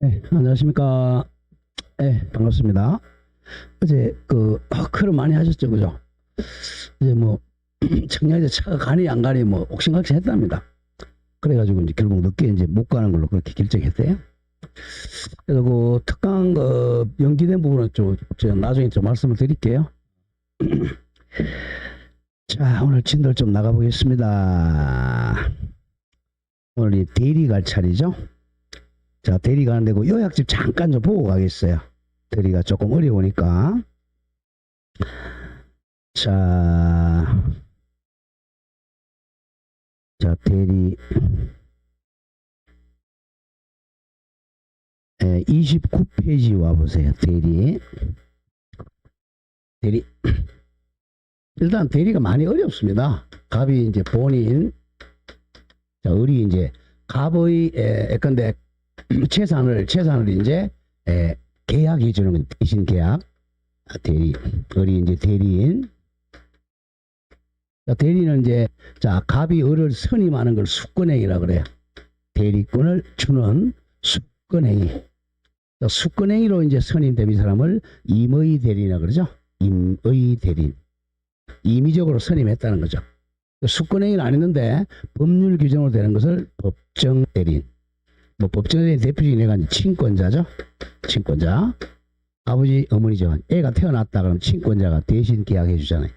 네, 안녕하십니까. 네, 반갑습니다. 어제 크루 많이 하셨죠, 그죠? 이제 뭐 청량제 차가 가니 안 가니 뭐 옥신각신 했답니다. 그래가지고 이제 결국 늦게 이제 못 가는 걸로 그렇게 결정했대요. 그래서 그 특강 연기된 부분은 제가 나중에 좀 말씀을 드릴게요. 자, 오늘 진도를 좀 나가보겠습니다. 오늘 이 대리 갈 차례죠. 자, 대리 가는 데고 요약집 잠깐 좀 보고 가겠어요. 대리가 조금 어려우니까. 자, 대리 29페이지 와보세요. 대리 일단 대리가 많이 어렵습니다. 갑이 이제 본인, 자, 을이 이제 갑의 예컨대 재산을 이제 계약해 주는 건 대신 계약. 대리, 을이 이제 대리인. 자, 대리는 이제 자, 갑이 을을 선임하는 걸 수권행위라 그래요. 대리권을 주는 수권행위. 자, 수권행위로 이제 선임된 이 사람을 임의 대리라 그러죠. 임의 대리인. 임의적으로 선임했다는 거죠. 수권행위는 아니는데 법률 규정으로 되는 것을 법정 대리인. 뭐 법정 대리인 대표적인 애가 이제 친권자죠. 친권자. 아버지, 어머니죠. 애가 태어났다 그러면 친권자가 대신 계약해 주잖아요.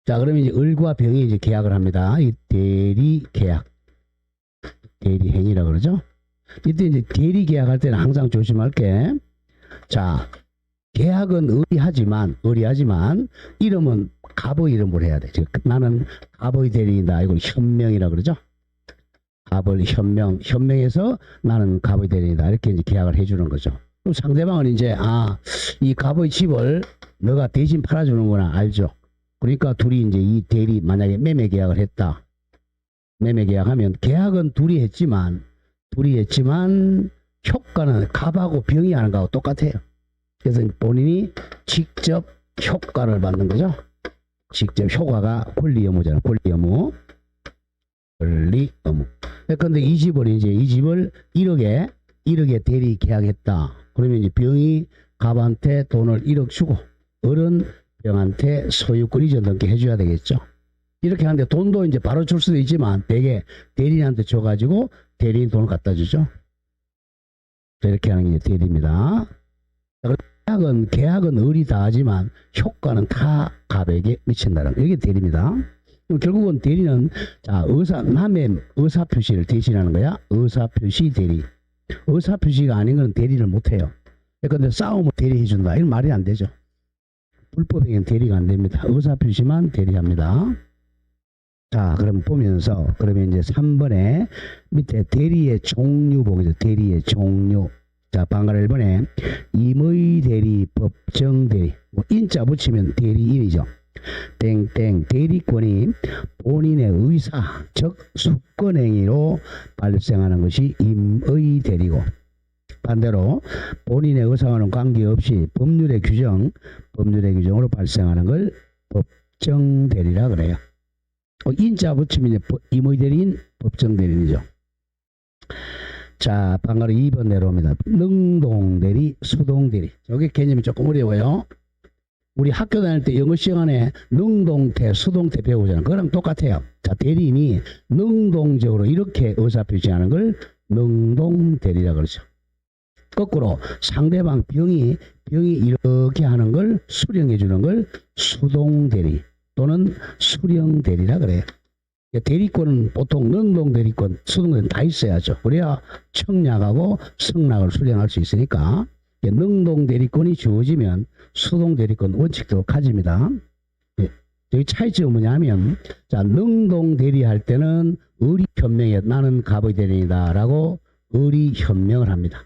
자, 그러면 이제 을과 병이 이제 계약을 합니다. 이 대리 계약. 대리 행위라 그러죠. 이때 이제 대리 계약할 때는 항상 조심할 게, 자, 계약은 을이 하지만 이름은 갑의 이름으로 해야 돼. 즉, 나는 갑의 대리인다. 이걸 현명이라 그러죠. 갑을 현명해서 나는 갑의 대리인다. 이렇게 이제 계약을 해주는 거죠. 그럼 상대방은 이제 이 갑의 집을 너가 대신 팔아주는구나 알죠. 그러니까 둘이 이제 이 대리 만약에 매매 계약을 했다. 매매 계약하면 계약은 둘이 했지만 효과는 갑하고 병이 하는 거하고 똑같아요. 그래서 본인이 직접 효과를 받는 거죠. 직접 효과가 권리 의무잖아요. 권리 의무. 근데 이 집을 1억에 대리 계약했다. 그러면 이제 병이 갑한테 돈을 1억 주고 을은 병한테 소유권 이전 등기 해줘야 되겠죠. 이렇게 하는데 돈도 이제 바로 줄 수도 있지만 대개 대리인한테 줘가지고 대리인 돈을 갖다 주죠. 이렇게 하는 게 대리입니다. 계약은 을이 다 하지만 효과는 다 갑에게 미친다는 거. 이게 대리입니다. 결국은 대리는 자, 남의 의사표시를 대신하는 거야. 의사표시 대리. 의사표시가 아닌 건 대리를 못해요. 근데 싸움을 대리해준다. 이건 말이 안 되죠. 불법행위는 대리가 안 됩니다. 의사표시만 대리합니다. 자, 그럼 보면서 그러면 이제 3번에 밑에 대리의 종류 보겠죠. 대리의 종류. 자, 방금 1번에 임의 대리, 법정 대리. 뭐 인자 붙이면 대리인이죠. 땡땡 대리권이 본인의 의사, 즉 수권행위로 발생하는 것이 임의 대리고, 반대로 본인의 의사와는 관계없이 법률의 규정으로 발생하는 걸 법정 대리라 그래요. 인자 붙이면 임의 대리인, 법정 대리인이죠. 자, 방금 2번 내려옵니다. 능동 대리, 수동 대리. 여기 개념이 조금 어려워요. 우리 학교 다닐 때 영어 시간에 능동태, 수동태 배우잖아요. 그거랑 똑같아요. 자, 대리인이 능동적으로 이렇게 의사표시하는 걸 능동대리라 그러죠. 거꾸로 상대방 병이 이렇게 하는 걸 수령해 주는 걸 수동대리 또는 수령대리라 그래요. 대리권은 보통 능동대리권, 수동대리권 다 있어야죠. 그래야 청약하고 성락을 수령할 수 있으니까. 능동대리권이 주어지면 수동대리권 원칙도 가집니다. 여기 차이점은 뭐냐면, 자, 능동대리할 때는 을이 현명해. 나는 갑의 대리인이다 라고 을이 현명을 합니다.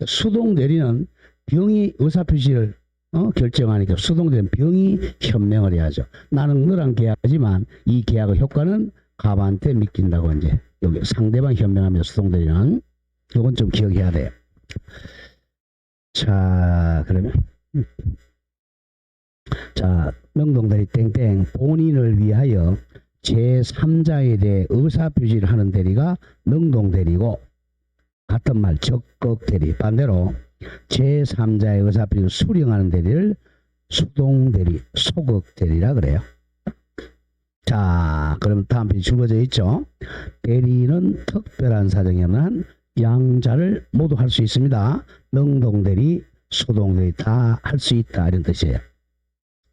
수동대리는 병이 의사표시를 결정하니까 수동대리는 병이 현명을 해야죠. 나는 너랑 계약하지만 이 계약의 효과는 갑한테 맡긴다고. 이제 여기 상대방 현명하면 수동대리는 이건 좀 기억해야 돼요. 자, 그러면 자, 능동대리 땡땡 본인을 위하여 제3자에 대해 의사표시를 하는 대리가 능동대리고, 같은 말 적극 대리. 반대로 제3자의 의사표시를 수령하는 대리를 수동 대리, 소극 대리라 그래요. 자, 그럼 다음 페이지 주어져 있죠. 대리는 특별한 사정에 한 양자를 모두 할 수 있습니다. 능동 대리, 수동 대리 다 할 수 있다 이런 뜻이에요.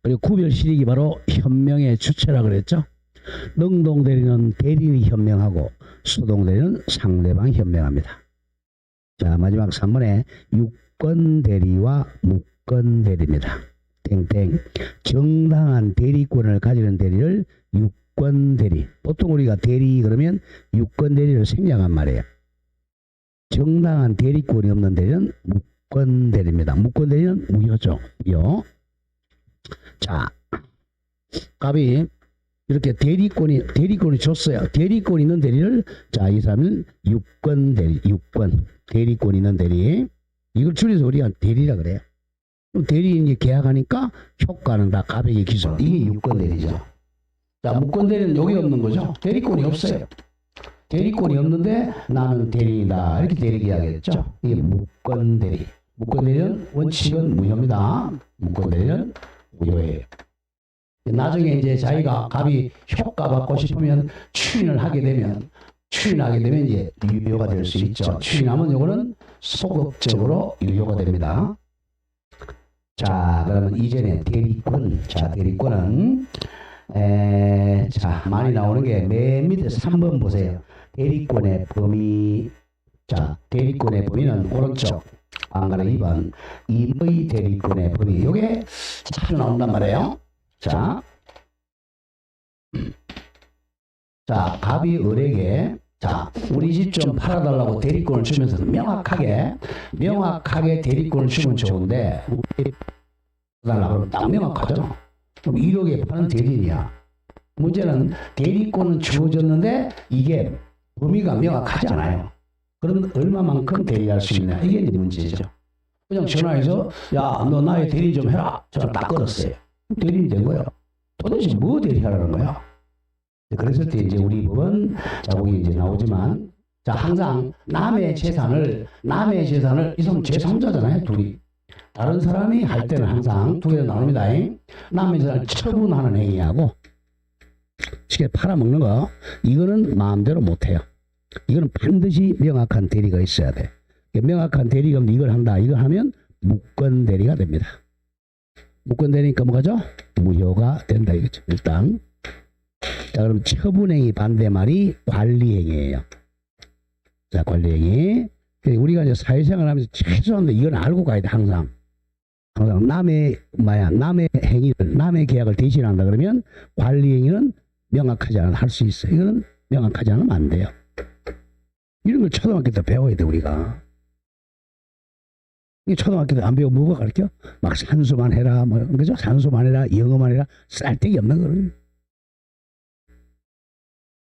그리고 구별 실익이 바로 현명의 주체라 그랬죠. 능동 대리는 대리인이 현명하고 수동 대리는 상대방이 현명합니다. 자, 마지막 3번에 유권 대리와 무권 대리입니다. 땡땡. 정당한 대리권을 가지는 대리를 유권 대리. 보통 우리가 대리 그러면 유권 대리를 생략한 말이에요. 정당한 대리권이 없는 대리는 무권 대리입니다. 무권 대리는 무효죠. 무효. 자, 갑이 이렇게 대리권이 줬어요. 대리권 있는 대리를, 자, 이 사람은 유권 대리, 유권. 대리권 있는 대리. 이걸 줄여서 우리가 대리라 그래요. 그럼 대리인이 계약하니까 효과는 다 가백의 기술. 이게 유권 대리죠. 자, 무권 대리는 여기 없는 거죠. 대리권이 없어요. 대리권이 없는데 나는 대리인이다. 이렇게 대리 계약했죠. 이게 무권 대리. 무권 대리는 원칙은 무효입니다. 무권 대리는 무효예요. 나중에 이제 자기가 갑이 효과 받고 싶으면 추인하게 되면 이제 유효가 될 수 있죠. 추인하면 이거는 소극적으로 유효가 됩니다. 자, 그러면 이전에 대리권. 자, 대리권은 자, 많이 나오는 게 맨 밑에 3번 보세요. 대리권의 범위. 자, 대리권의 범위는 오른쪽 안가는 2번 임의 대리권의 범위. 요게 자주 나온단 말이에요. 자, 갑이 을에게, 자, 우리 집 좀 팔아달라고 대리권을 주면서 명확하게 대리권을 주면 좋은데, 달라고 하면 딱 명확하죠. 그럼 1억에 파는 대리인이야. 문제는 대리권은 주어졌는데 이게 범위가 명확하지 않아요. 그럼 얼마만큼 대리할 수 있냐, 이게 이제 문제죠. 그냥 전화해서 야, 너 나의 대리 좀 해라. 전화 딱 걸었어요. 대리인이 된 거예요. 도대체 뭐 대리하라는 거야? 그랬을 때 이제 우리 법은, 자, 거기 이제 나오지만, 자, 항상 남의 재산을 이 사람 제3자잖아요, 둘이. 다른 사람이 할 때는 항상 두 개로 나옵니다. 남의 재산을 처분하는 행위하고, 쉽게 팔아먹는 거, 이거는 마음대로 못해요. 이거는 반드시 명확한 대리가 있어야 돼. 명확한 대리가 없는데 이걸 한다. 이거 하면 무권 대리가 됩니다. 무권 대리니까 뭐가죠? 무효가 된다 이거죠. 일단. 자, 그럼 처분행위 반대말이 관리행위예요. 자, 관리행위. 우리가 이제 사회생활 하면서 최소한도 이건 알고 가야 돼, 항상. 남의 행위를, 남의 계약을 대신한다 그러면 관리행위는 명확하지 않으면 할 수 있어요. 이거는 명확하지 않으면 안 돼요. 이런 걸 초등학교 때 배워야 돼, 우리가. 초등학교 때 안 배워 뭐가 가르쳐? 막 산수만 해라, 뭐, 그죠? 산수만 해라, 영어만 해라, 쌀데기 없는 거를.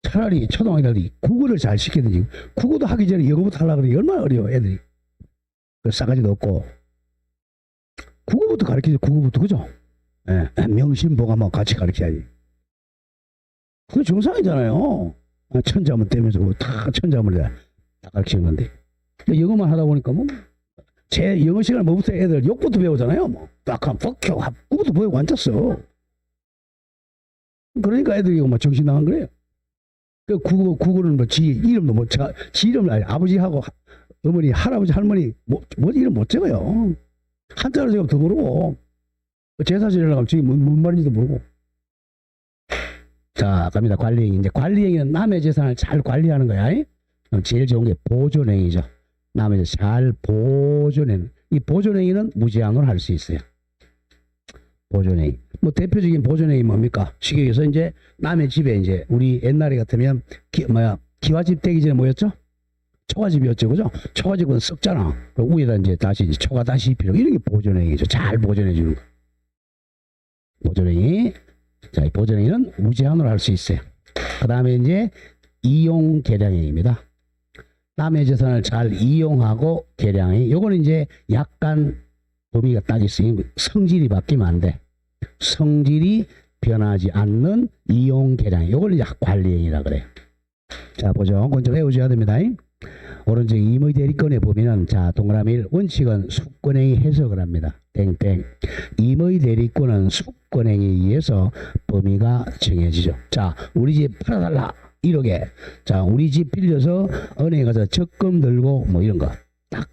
차라리 초등학교들이 국어를 잘 시키든지, 국어도 하기 전에 영어부터 하려고 그러니 얼마나 어려워, 애들이. 그 싸가지도 없고. 국어부터 가르치지, 국어부터, 그죠? 예, 명심보가 뭐 같이 가르쳐야지. 그게 정상이잖아요. 천자문 떼면서 다 천자문을 다 가르치는 건데. 영어만 하다 보니까 뭐, 제 영어 시간에 뭐부터 애들 욕부터 배우잖아요. 뭐, 딱 하면 퍽혀, 그것도 배우고 앉았어. 그러니까 애들이 막 정신 나간 거예요. 그 국어는 뭐 지 이름도 못 자, 지 이름을 아니, 아버지하고 어머니, 할아버지, 할머니 뭐 이름 못 적어요. 한자로 제가 더 모르고 제사지내려고 하면 저게 뭔 말인지도 모르고. 자, 갑니다. 관리행위. 이제 관리행위는 남의 재산을 잘 관리하는 거야. 제일 좋은 게 보존행위죠. 남의 재산 잘 보존하는. 이 보존행위는 무제한으로 할 수 있어요. 보존행위. 뭐 대표적인 보존행위 뭡니까? 쉽게 해서 이제 남의 집에 이제 우리 옛날에 같으면 기와집 되기 전에 뭐였죠? 초가집이었죠, 그죠? 초가집은 썩잖아. 그리고 위에다 이제 다시 초가 다시 입히고 이런 게 보존행위죠. 잘 보존해 주는 거. 보존행위. 자, 이 보존행위는 무제한으로 할 수 있어요. 그 다음에 이제 이용 계량행위입니다. 남의 재산을 잘 이용하고 계량행위. 요거는 이제 약간 범위가 딱 있으니 성질이 바뀌면 안 돼. 성질이 변하지 않는 이용 계량행위. 요걸 이제 관리행위라 그래요. 자, 보죠. 그건 좀 외우셔야 됩니다. 오른쪽 임의 대리권의 범위는 자 동그라미 1 원칙은 수권행위 해석을 합니다. 땡땡. 임의 대리권은 수권행위에 의해서 범위가 정해지죠. 자 우리 집 팔아달라 1억에 자 우리 집 빌려서 은행에 가서 적금 들고 뭐 이런 거 딱.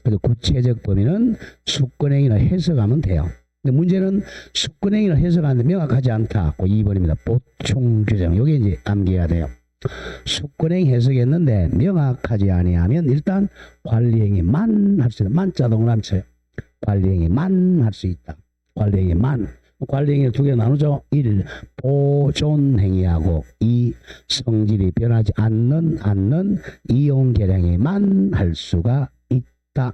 그래서 구체적 범위는 수권행위를 해석하면 돼요. 근데 문제는 수권행위를 해석하는데 명확하지 않다. 그 2번입니다. 보충 규정. 요게 이제 암기해야 돼요. 수권행위 해석했는데 명확하지 아니하면 일단 관리행위만 할 수 있다. 만자 동그라미 쳐요. 관리행위만 할 수 있다. 관리행위만. 관리행위를 두 개 나누죠. 1. 보존행위하고 2. 성질이 변하지 않는 이용계량행위만 할 수가 있다.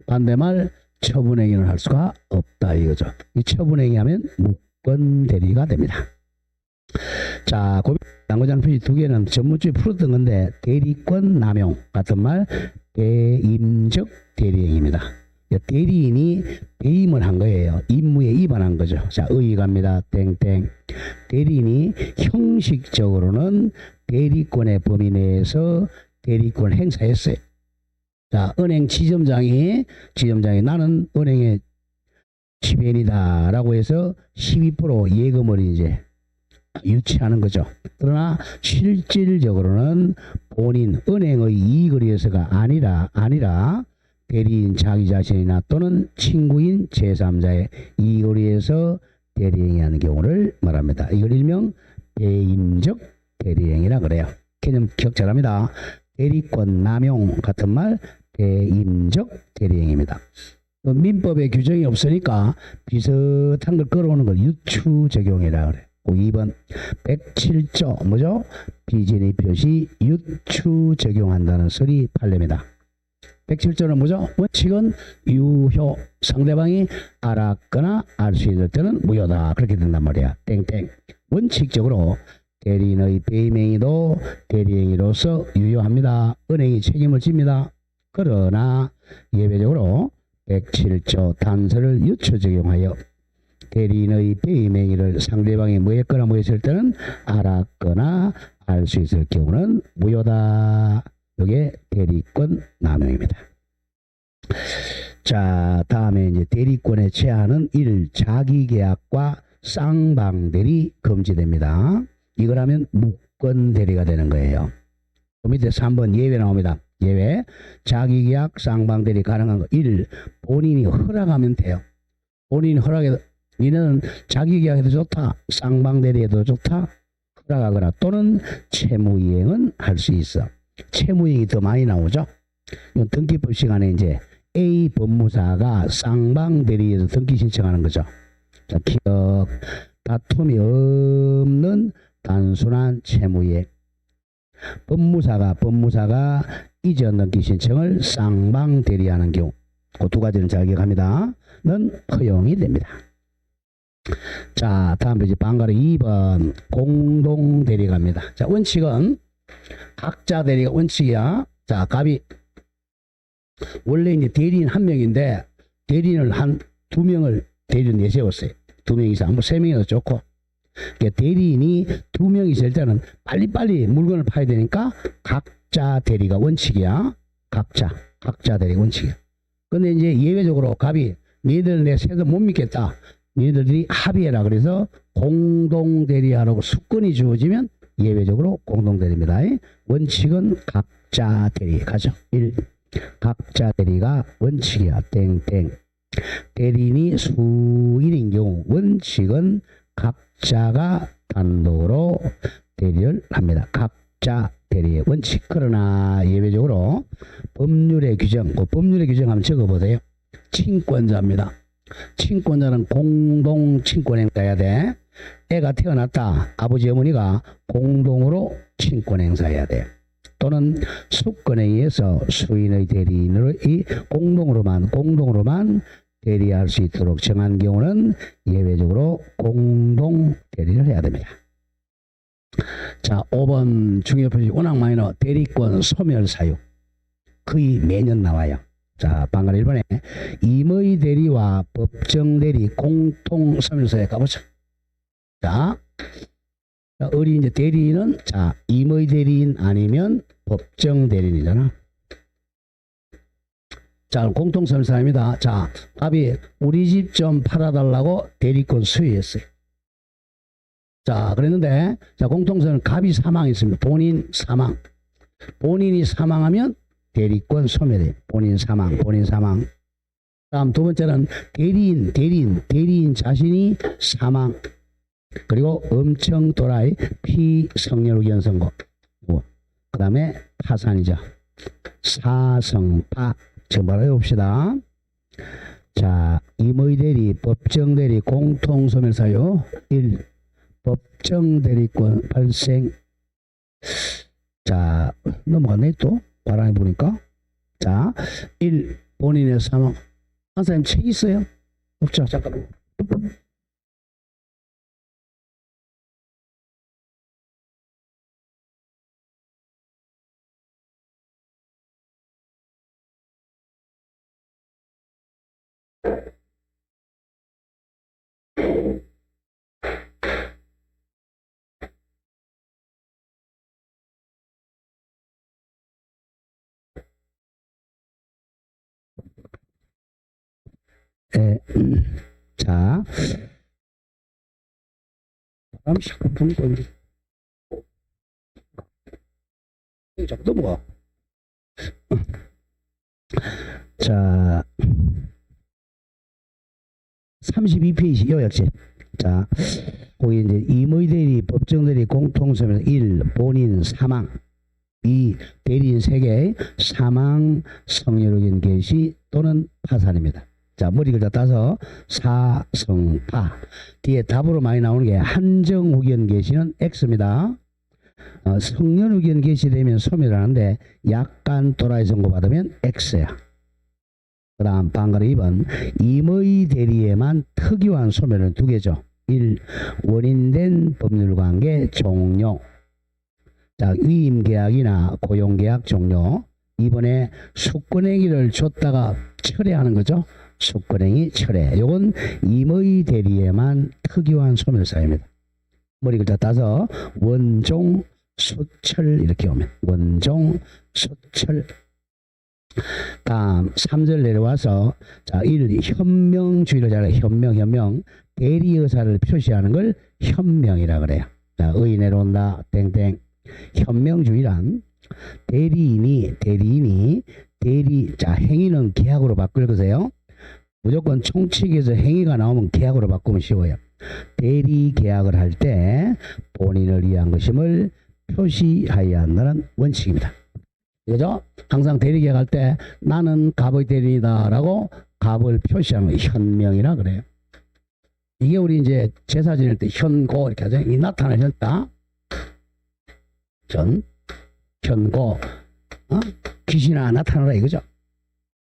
반대말 처분행위는 할 수가 없다 이거죠. 이 처분행위하면 무권대리가 됩니다. 자, 당구장 표시 두 개는 전문주에 풀었던 건데 대리권 남용 같은 말 배임적 대리행위입니다. 대리인이 배임을 한 거예요. 임무에 위반한 거죠. 자, 의의 갑니다. 땡땡. 대리인이 형식적으로는 대리권의 범위 내에서 대리권을 행사했어요. 자, 은행 지점장이 나는 은행의 지배인이다 라고 해서 12% 예금을 이제 유치하는 거죠. 그러나 실질적으로는 본인 은행의 이익을 위해서가 아니라 대리인 자기 자신이나 또는 친구인 제3자의 이익을 위해서 대리행위하는 경우를 말합니다. 이걸 일명 배임적 대리행위라 그래요. 개념 기억 잘합니다. 대리권 남용 같은 말 배임적 대리행위입니다. 민법에 규정이 없으니까 비슷한 걸 끌어오는 걸 유추적용이라 그래요. 2번 107조 뭐죠? 비진의 표시 유추적용한다는 설이 판례입니다. 107조는 뭐죠? 원칙은 유효. 상대방이 알았거나 알 수 있을 때는 무효다. 그렇게 된단 말이야. 땡땡. 원칙적으로 대리인의 배임행위도 대리행위로서 유효합니다. 은행이 책임을 집니다. 그러나 예외적으로 107조 단서를 유추 적용하여 대리인의 배임행위를 상대방이 뭐했거나 뭐했을 때는 알았거나 알 수 있을 경우는 무효다. 이게 대리권 남용입니다. 자, 다음에 이제 대리권의 제한은 1. 자기계약과 쌍방대리 금지됩니다. 이걸 하면 무권대리가 되는 거예요. 그 밑에 3번 예외 나옵니다. 예외. 자기계약 쌍방대리 가능한 거 1. 본인이 허락하면 돼요. 본인이 허락해도 니는 자기계약해도 좋다. 쌍방대리해도 좋다. 허락하거나 또는 채무이행은 할 수 있어. 채무이행이 더 많이 나오죠. 등기법 시간에 이제 A 법무사가 쌍방대리에서 등기 신청하는 거죠. 자, 기억. 다툼이 없는 단순한 채무이행. 법무사가 이전 등기 신청을 쌍방대리하는 경우. 그 두 가지는 잘 기억합니다. 는 허용이 됩니다. 자, 다음 페이지 방가로 2번 공동대리 갑니다. 자, 원칙은 각자 대리가 원칙이야. 자, 갑이 원래 이제 대리인 한 명인데 대리인을 한 두 명을 대리인 내세웠어요. 2명 이상, 뭐 3명이라도 좋고. 그러니까 대리인이 2명 있을 때는 빨리빨리 물건을 파야 되니까 각자 대리가 원칙이야. 각자 대리 원칙이야. 근데 이제 예외적으로 갑이 니들 내 세도 못 믿겠다. 니들이 합의해라. 그래서 공동대리하라고 수권이 주어지면 예외적으로 공동대리입니다. 원칙은 각자 대리 가죠. 1. 각자 대리가 원칙이야. 땡땡. 대리인이 수인인 경우 원칙은 각자가 단독으로 대리를 합니다. 각자 대리의 원칙. 그러나 예외적으로 법률의 규정, 그 법률의 규정 한번 적어보세요. 친권자입니다. 친권자는 공동 친권행사해야 돼. 애가 태어났다. 아버지 어머니가 공동으로 친권행사해야 돼. 또는 수권행위에서 수인의 대리인으로 공동으로만 대리할 수 있도록 정한 경우는 예외적으로 공동 대리를 해야 됩니다. 자, 5번 중요표시 워낙 마이너 대리권 소멸 사유 거의 매년 나와요. 자, 방금 1번에 임의 대리와 법정 대리 공통 소멸사유에 가보자. 자, 어린 이제 대리인은 자 임의 대리인 아니면 법정 대리인이잖아. 자, 공통선사입니다. 자, 갑이 우리 집 좀 팔아달라고 대리권 수의했어요. 자, 그랬는데, 자, 공통선은 갑이 사망했습니다. 본인 사망. 본인이 사망하면 대리권 소멸이에요. 본인 사망. 다음 두 번째는 대리인 자신이 사망. 그리고 엄청 도라이 피성렬의견 선고. 그 다음에 파산이죠. 사성파. 지금 바로 해봅시다. 자, 임의대리, 법정대리, 공통소멸사유 1. 법정대리권 발생. 자, 넘어갔네 또 바람에 보니까. 자, 1. 본인의 사망. 한 사람 책 있어요? 없죠? 잠깐만. 자, 바람 자꾸 부니까 이제 자꾸 넘어가. 자, 32페이지 요약제. 자, 거기 이제 임의대리, 법정대리, 공통소멸 1. 본인 사망. 2. 대리인 3개 사망, 성렬의견 개시 또는 파산입니다. 자, 머리 글자 따서 사성파. 뒤에 답으로 많이 나오는 게 한정의견 개시는 X입니다. 성렬의견 개시되면 소멸하는데 약간 또라이 선고 받으면 X야. 그 다음 방가로 2번 임의대리에만 특이한 소멸은 2개죠. 1. 원인된 법률관계 종료. 자, 위임계약이나 고용계약 종료. 이번에 수권행위를 줬다가 철회하는 거죠. 수권행위 철회. 요건 임의대리에만 특이한 소멸사입니다. 머리 글자 따서 원종 수철 이렇게 오면 원종 수철. 다음 3절 내려와서 자, 1. 현명주의를 잘해. 현명 대리의사를 표시하는 걸 현명이라 그래요. 자, 의 내려온다 땡땡. 현명주의란 대리인이 자, 행위는 계약으로 바꿀 거세요. 무조건 총칙에서 행위가 나오면 계약으로 바꾸면 쉬워요. 대리 계약을 할 때 본인을 위한 것임을 표시하여야 한다는 원칙입니다. 그죠? 항상 대리 계약할 때 나는 갑의 대리이다 라고 갑을 표시하는 거 현명이라 그래요. 이게 우리 이제 제사 지낼 때 현고 이렇게 하죠. 이 나타날 현다. 현고. 귀신아 나타나라 이거죠.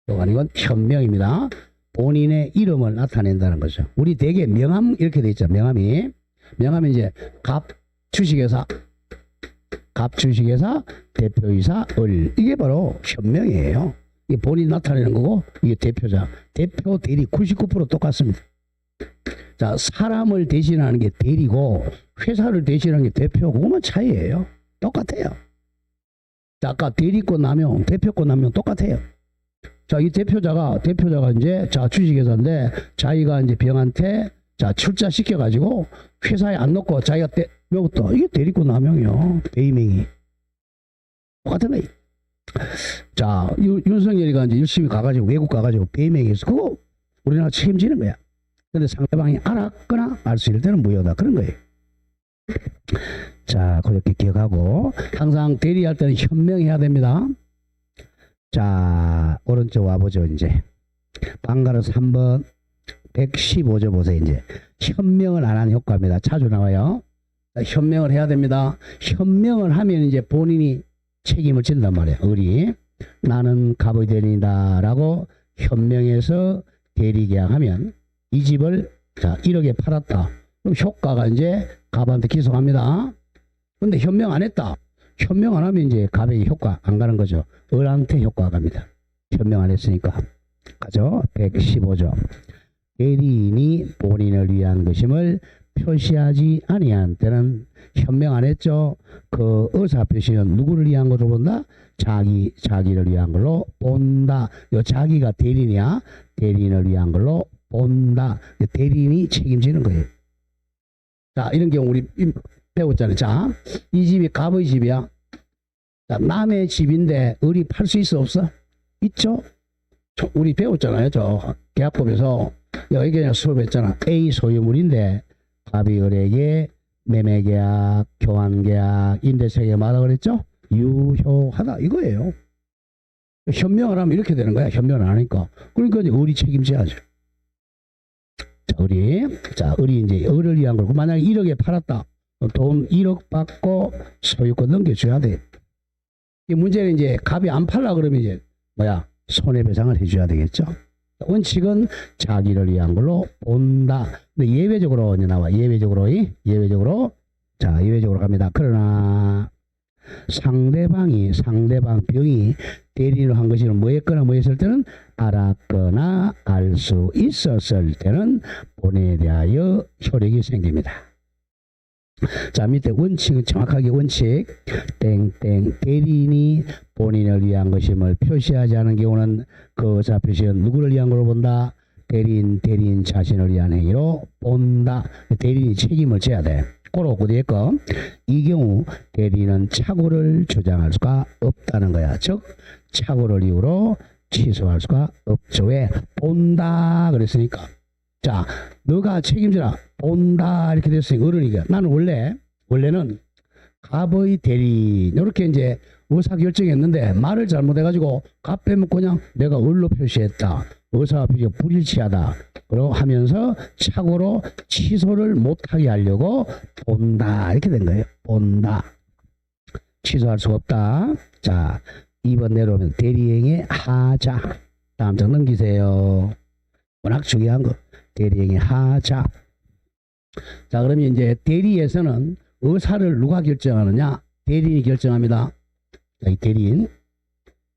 이건 현명입니다. 본인의 이름을 나타낸다는 거죠. 우리 대개 명함 이렇게 돼 있죠. 명함이 이제 갑 주식회사 대표이사 을 이게 바로 현명이에요. 이게 본인 나타내는 거고 이게 대표자. 대표 대리 99% 똑같습니다. 자, 사람을 대신하는 게 대리고 회사를 대신하는 게 대표. 그것만 차이예요. 똑같아요. 자, 아까 대리권 남용, 대표권 남용 똑같아요. 자, 이 대표자가 이제 자, 주식회사인데 자기가 이제 병한테 자, 출자시켜 가지고 회사에 안 넣고 자기가 먹었다. 이게 대리권 남용이요. 배임행위. 똑같은 거예요. 자, 윤석열이가 이제 열심히 가가지고 외국 가가지고 배임행위해서 그거 우리나라 책임지는 거야. 근데 상대방이 알았거나 알 수 있을 때는 무효다. 그런 거예요. 자, 그렇게 기억하고 항상 대리할 때는 현명해야 됩니다. 자, 오른쪽 와보죠. 이제 방가로 3번 115조 보세요. 이제 현명을 안 하는 효과입니다. 자주 나와요. 자, 현명을 해야 됩니다. 현명을 하면 이제 본인이 책임을 진단 말이에요. 의리. 나는 갑의 대리이다 라고 현명해서 대리계약하면 이 집을 자 1억에 팔았다. 그럼 효과가 이제 갑한테 기소합니다. 근데 현명 안 했다. 현명 안 하면 이제 갑에게 효과 안 가는 거죠. 을한테 효과가 갑니다. 현명 안 했으니까. 가죠. 115조. 대리인이 본인을 위한 것임을 표시하지 아니한 때는 현명 안 했죠. 그 의사 표시는 누구를 위한 걸로 본다? 자기를 위한 걸로 본다. 요 자기가 대리냐? 대리인을 위한 걸로 본다. 대리인이 책임지는 거예요. 자, 이런 경우 우리 배웠잖아요. 자, 이 집이 갑의 집이야. 자, 남의 집인데 을이 팔 수 있어 없어? 있죠. 우리 배웠잖아요. 저 계약법에서 여기 그냥 수업했잖아. A 소유물인데 갑이 을에게 매매계약, 교환계약, 임대차계약마다 그랬죠? 유효하다 이거예요. 현명을 하면 이렇게 되는 거야. 현명을 안 하니까. 그러니까 이제 을이 책임져야죠. 자, 을이 이제 을을 위한 거고 만약에 1억에 팔았다. 돈 1억 받고 소유권 넘겨줘야 돼. 이 문제는 이제 갑이 안 팔라 그러면 이제 뭐야? 손해배상을 해줘야 되겠죠. 원칙은 자기를 위한 걸로 본다. 근데 예외적으로 이제 나와. 예외적으로 갑니다. 그러나 상대방 병이 대리인으로 한 것이 뭐였거나 뭐였을 때는 알았거나 알 수 있었을 때는 본에 대하여 효력이 생깁니다. 자, 밑에 원칙은 정확하게 원칙 땡땡 대리인이 본인을 위한 것임을 표시하지 않은 경우는 그 의사 표시는 누구를 위한 걸로 본다? 대리인 자신을 위한 행위로 본다. 대리인이 책임을 져야 돼. 꼬로 뒤에 거. 이 경우 대리인은 착오를 주장할 수가 없다는 거야. 즉 착오를 이유로 취소할 수가 없죠. 왜? 본다 그랬으니까. 자, 너가 책임져라. 본다 이렇게 됐으니까 어른이가 나는 원래는 갑의 대리인 이렇게 이제 의사결정했는데 말을 잘못해가지고 갑 빼먹고 그냥 내가 을로 표시했다. 의사 표시가 불일치하다. 그러고 하면서 착오로 취소를 못하게 하려고 본다 이렇게 된 거예요. 본다. 취소할 수가 없다. 자, 2번 내려오면 대리행의 하자. 다음 장 넘기세요. 워낙 중요한 거. 대리행의 하자. 자, 그러면 이제 대리에서는 의사를 누가 결정하느냐? 대리인이 결정합니다. 자, 이 대리인.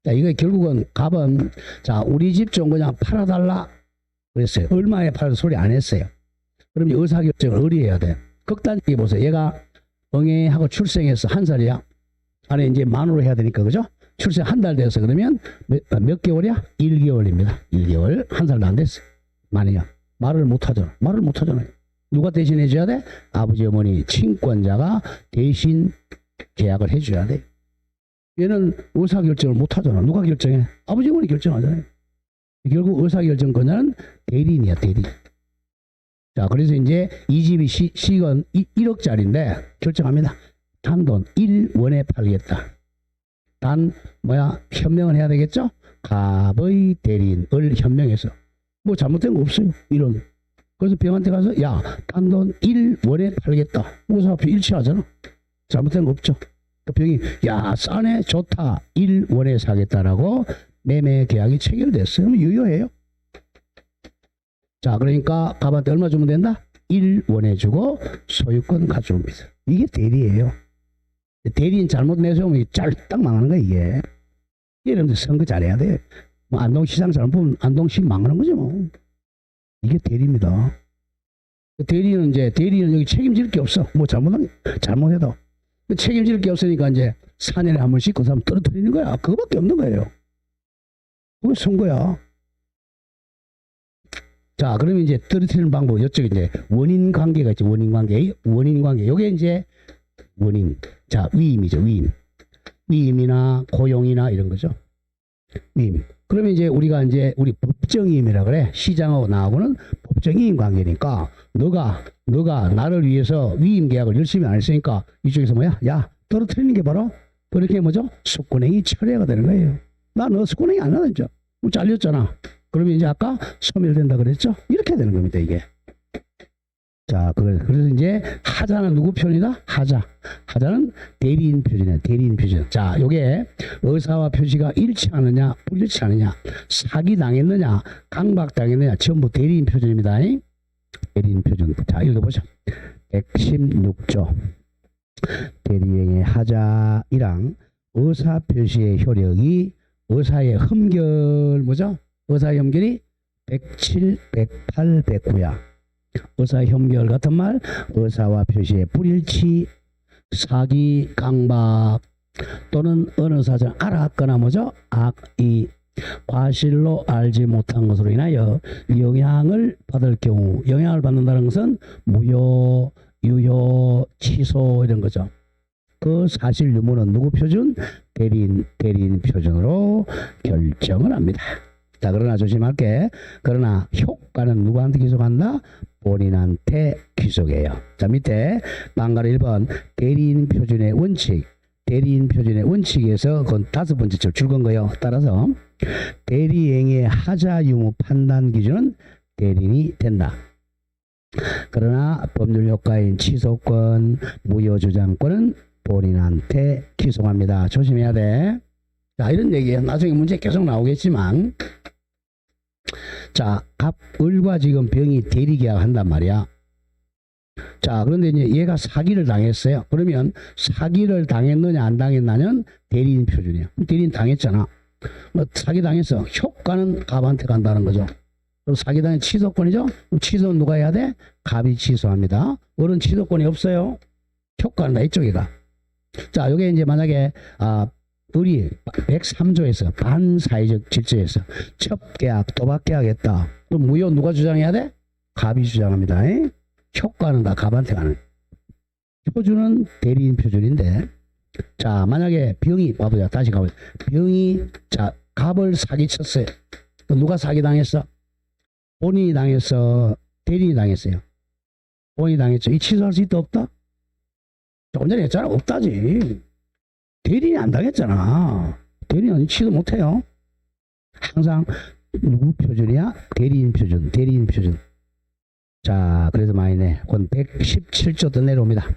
자, 이거 결국은 갑은 자, 우리 집 좀 그냥 팔아달라 그랬어요. 얼마에 팔아도 소리 안 했어요. 그럼 의사 결정을 을이 해야 돼. 극단적으로 보세요. 얘가 응애하고 출생해서 1살이야. 안에 이제 만으로 해야 되니까 그죠? 출생 1달 돼서 그러면 몇 개월이야? 1개월입니다. 1개월. 1살도 안 됐어. 만이야. 말을 못 하잖아요. 누가 대신 해줘야 돼? 아버지, 어머니, 친권자가 대신 계약을 해줘야 돼. 얘는 의사결정을 못 하잖아. 누가 결정해? 아버지, 어머니 결정하잖아요. 결국 의사결정권자는 대리인이야, 대리인. 자, 그래서 이제 이 집이 시건 1억짜리인데 결정합니다. 단돈 1원에 팔겠다. 현명을 해야 되겠죠? 갑의 대리인을 현명해서. 뭐 잘못된 거 없어요. 이런. 그래서 병한테 가서 야, 단돈 1원에 팔겠다. 의사표 일치하잖아. 잘못된 거 없죠. 그 병이 야, 싸네, 좋다. 1원에 사겠다라고 매매 계약이 체결됐어요. 그러면 유효해요. 자, 그러니까 갑한테 얼마 주면 된다? 1원에 주고 소유권 가져옵니다. 이게 대리예요. 대리인 잘못 내세우면 짤딱 망하는 거야, 이게. 여러분들 선거 잘해야 돼. 뭐 안동시장 잘못 보면 안동시 망하는 거죠, 뭐. 이게 대리입니다. 대리는 여기 책임질 게 없어. 뭐 잘못해도. 책임질 게 없으니까 이제 4년에 한 번씩 그 사람 떨어뜨리는 거야. 그거밖에 없는 거예요. 그게 선거야. 자, 그러면 이제 떨어뜨리는 방법, 이쪽에 이제 원인 관계가 있죠. 원인 관계. 요게 이제 원인. 자, 위임이죠. 위임이나 고용이나 이런 거죠. 위임. 그러면 이제 우리가 이제 우리 법정이임이라 그래. 시장하고 나하고는 법정이임 관계니까 너가 나를 위해서 위임 계약을 열심히 안 했으니까 이쪽에서 뭐야? 야, 떨어뜨리는 게 바로 그렇게 뭐죠? 숙권행위 철회가 되는 거예요. 나 너 숙권행위 안 하죠. 잘렸잖아. 그러면 이제 아까 소멸된다 그랬죠? 이렇게 되는 겁니다, 이게. 자, 그래서 이제 하자는 누구 편이다? 하자는 대리인 표준이야. 대리인 표준. 자, 요게 의사와 표시가 일치하느냐, 불일치하느냐, 사기 당했느냐, 강박 당했느냐, 전부 대리인 표준입니다. 대리인 표준. 자, 읽어보죠. 116조. 대리행의 하자이랑 의사 표시의 효력이 의사의 흠결 뭐죠? 의사의 흠결이 107, 108, 109야. 의사 협결 같은 말, 의사와 표시의 불일치, 사기, 강박 또는 어느 사정 알았거나 뭐죠? 악의 과실로 알지 못한 것으로 인하여 영향을 받을 경우, 영향을 받는다는 것은 무효, 유효, 취소 이런 거죠. 그 사실 유무는 누구 표준? 대리인 표준으로 결정을 합니다. 자, 그러나 조심할게. 그러나 효과는 누구한테 기속한다? 본인한테 기속해요. 자, 밑에 방가로 1번 대리인 표준의 원칙. 대리인 표준의 원칙에서 그건 5번째 줄 건 거예요. 따라서 대리행위의 하자 유무 판단 기준은 대리인이 된다. 그러나 법률 효과인 취소권, 무효주장권은 본인한테 기속합니다. 조심해야 돼. 자, 이런 얘기예요. 나중에 문제 계속 나오겠지만, 자, 갑을과 지금 병이 대리계약 한단 말이야. 자, 그런데 이제 얘가 사기를 당했어요. 그러면 사기를 당했느냐 안 당했느냐는 대리인 표준이에요. 대리인 당했잖아. 뭐 사기 당했어. 효과는 갑한테 간다는 거죠. 그럼 사기 당한 취소권이죠. 그럼 취소는 누가 해야 돼? 갑이 취소합니다. 어른 취소권이 없어요. 효과는 다 이쪽이가. 자, 요게 이제 만약에 우리 103조에서 반사회적 질서에서 첩계약, 도박계약 했다. 그럼 무효 누가 주장해야 돼? 갑이 주장합니다. 효과는 다 갑한테 가는. 표준은 대리인 표준인데, 자, 만약에 병이, 봐보자. 다시 가보자. 병이, 자, 갑을 사기쳤어요. 누가 사기당했어? 본인이 당했어? 대리인이 당했어요? 본인이 당했죠. 이 취소할 수 있다, 없다? 조금 전에 했잖아. 없다지. 대리인이 안 당했잖아. 대리인은 취소 못해요. 항상 누구 표준이야? 대리인 표준. 대리인 표준. 자, 그래서 많이네. 그건 117조 더 내려옵니다.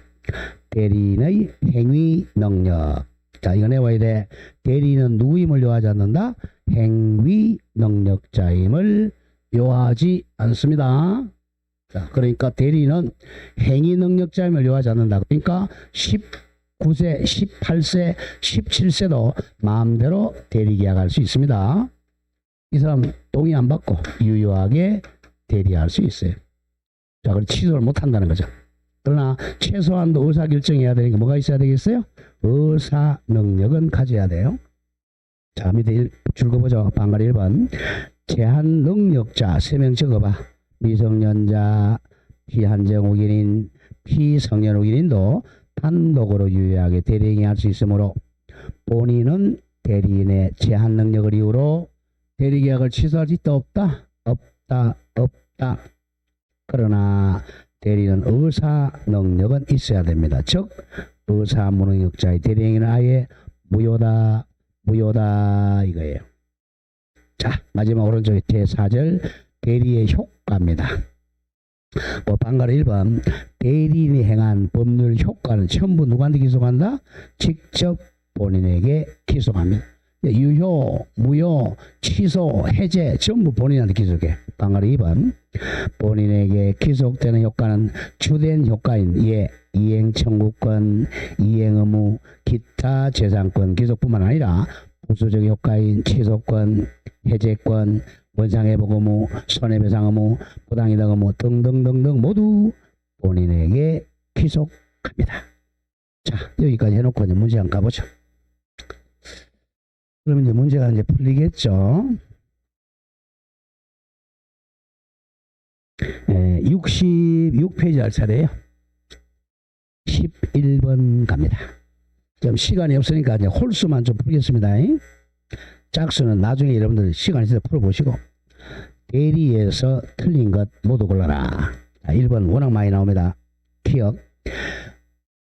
대리인의 행위 능력. 자, 이거 내와야 돼. 대리인은 누구임을 요하지 않는다? 행위 능력자임을 요하지 않습니다. 자, 그러니까 대리인은 행위 능력자임을 요하지 않는다. 그러니까 19세, 18세, 17세도 마음대로 대리계약할 수 있습니다. 이 사람 동의 안 받고 유효하게 대리할 수 있어요. 자, 그럼 취소를 못 한다는 거죠. 그러나 최소한도 의사결정해야 되니까 뭐가 있어야 되겠어요? 의사 능력은 가져야 돼요. 자, 밑에 줄거보죠. 방가리 1번. 제한 능력자 3명 적어봐. 미성년자, 피한정5개인, 피성년5개인도 단독으로 유효하게 대리행위할 수 있으므로 본인은 대리인의 제한 능력을 이유로 대리계약을 취소할 수 있다, 없다? 없다. 그러나 대리인은 의사 능력은 있어야 됩니다. 즉 의사 무능력자의 대리행위는 아예 무효다 이거예요. 자, 마지막 오른쪽에 제4절 대리의 효과입니다. 방가로 1번 대리인이 행한 법률 효과는 전부 누구한테 기속한다? 직접 본인에게 기속합니다. 유효, 무효, 취소, 해제 전부 본인한테 기속해. 방가로 2번 본인에게 기속되는 효과는 주된 효과인 이행 청구권, 이행 의무, 기타 재산권 기속뿐만 아니라 부수적 효과인 취소권, 해제권, 원상회복 의무, 손해배상 의무, 부당이득 의무 등등등등 모두 본인에게 기속합니다. 자, 여기까지 해놓고 이제 문제 한번 가보죠. 그러면 이제 문제가 이제 풀리겠죠. 66페이지 할 차례예요. 11번 갑니다. 좀 시간이 없으니까 이제 홀수만 좀 풀겠습니다. 짝수는 나중에 여러분들 시간 있어서 풀어보시고 대리에서 틀린 것 모두 골라라. 자, 1번 워낙 많이 나옵니다. 기억.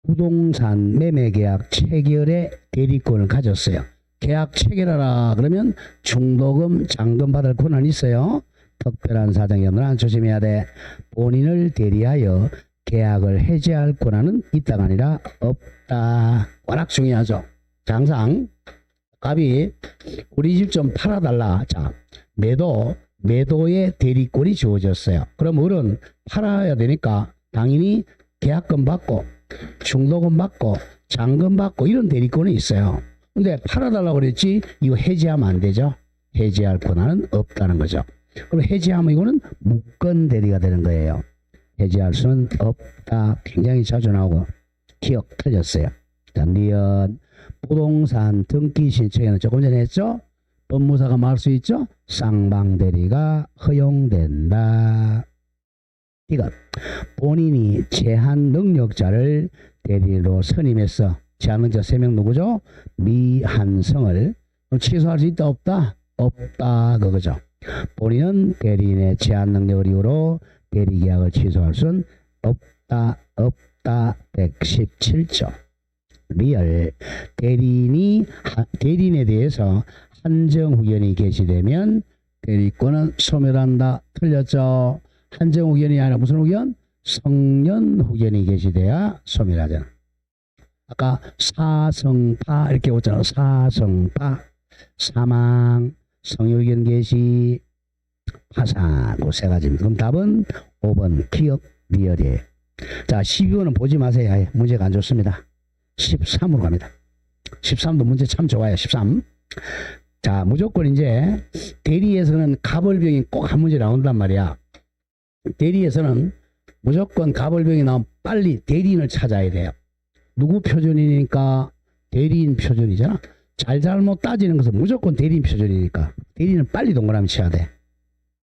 부동산 매매계약 체결의 대리권을 가졌어요. 계약 체결하라 그러면 중도금, 잔금 받을 권한이 있어요. 특별한 사정이 없는 한 조심해야 돼. 본인을 대리하여 계약을 해지할 권한은 있다가 아니라 없다. 워낙 중요하죠. 자, 항상 갑이 우리 집 좀 팔아달라. 자, 매도의 대리권이 주어졌어요. 그럼 어른 팔아야 되니까 당연히 계약금 받고 중도금 받고 잔금 받고 이런 대리권이 있어요. 근데 팔아달라고 그랬지 이거 해지하면 안 되죠. 해지할 권한은 없다는 거죠. 그럼 해지하면 이거는 무권 대리가 되는 거예요. 해지할 수는 없다. 굉장히 자주 나오고 기억 틀렸어요. 자, 니은 부동산 등기 신청에는 조금 전에 했죠. 법무사가 말할 수 있죠. 쌍방대리가 허용된다. 이것 본인이 제한 능력자를 대리인으로 선임해서 제한 능력자 3명 누구죠? 미한성을 취소할 수 있다 없다? 없다 그거죠. 본인은 대리인의 제한 능력을 이유로 대리계약을 취소할 수는 없다. 117조. 리얼 대리인에 대해서 한정 후견이 개시되면 대리권은 소멸한다. 틀렸죠. 한정 후견이 아니라 무슨 후견? 성년 후견이 개시돼야 소멸하잖아. 아까 사성파 이렇게 봤잖아. 사성파 사망 성유견 개시 파산 그 세 가지입니다. 그럼 답은 5번 기억 리얼이에요. 자 12번은 보지 마세요. 아예 문제가 안 좋습니다. 13으로 갑니다. 13도 문제 참 좋아요. 13. 자 무조건 이제 대리에서는 가벌병이 꼭 한 문제 나온단 말이야. 대리에서는 무조건 가벌병이 나오면 빨리 대리인을 찾아야 돼요. 누구 표준이니까 대리인 표준이잖아. 잘못 따지는 것은 무조건 대리인 표준이니까 대리인은 빨리 동그라미 쳐야 돼.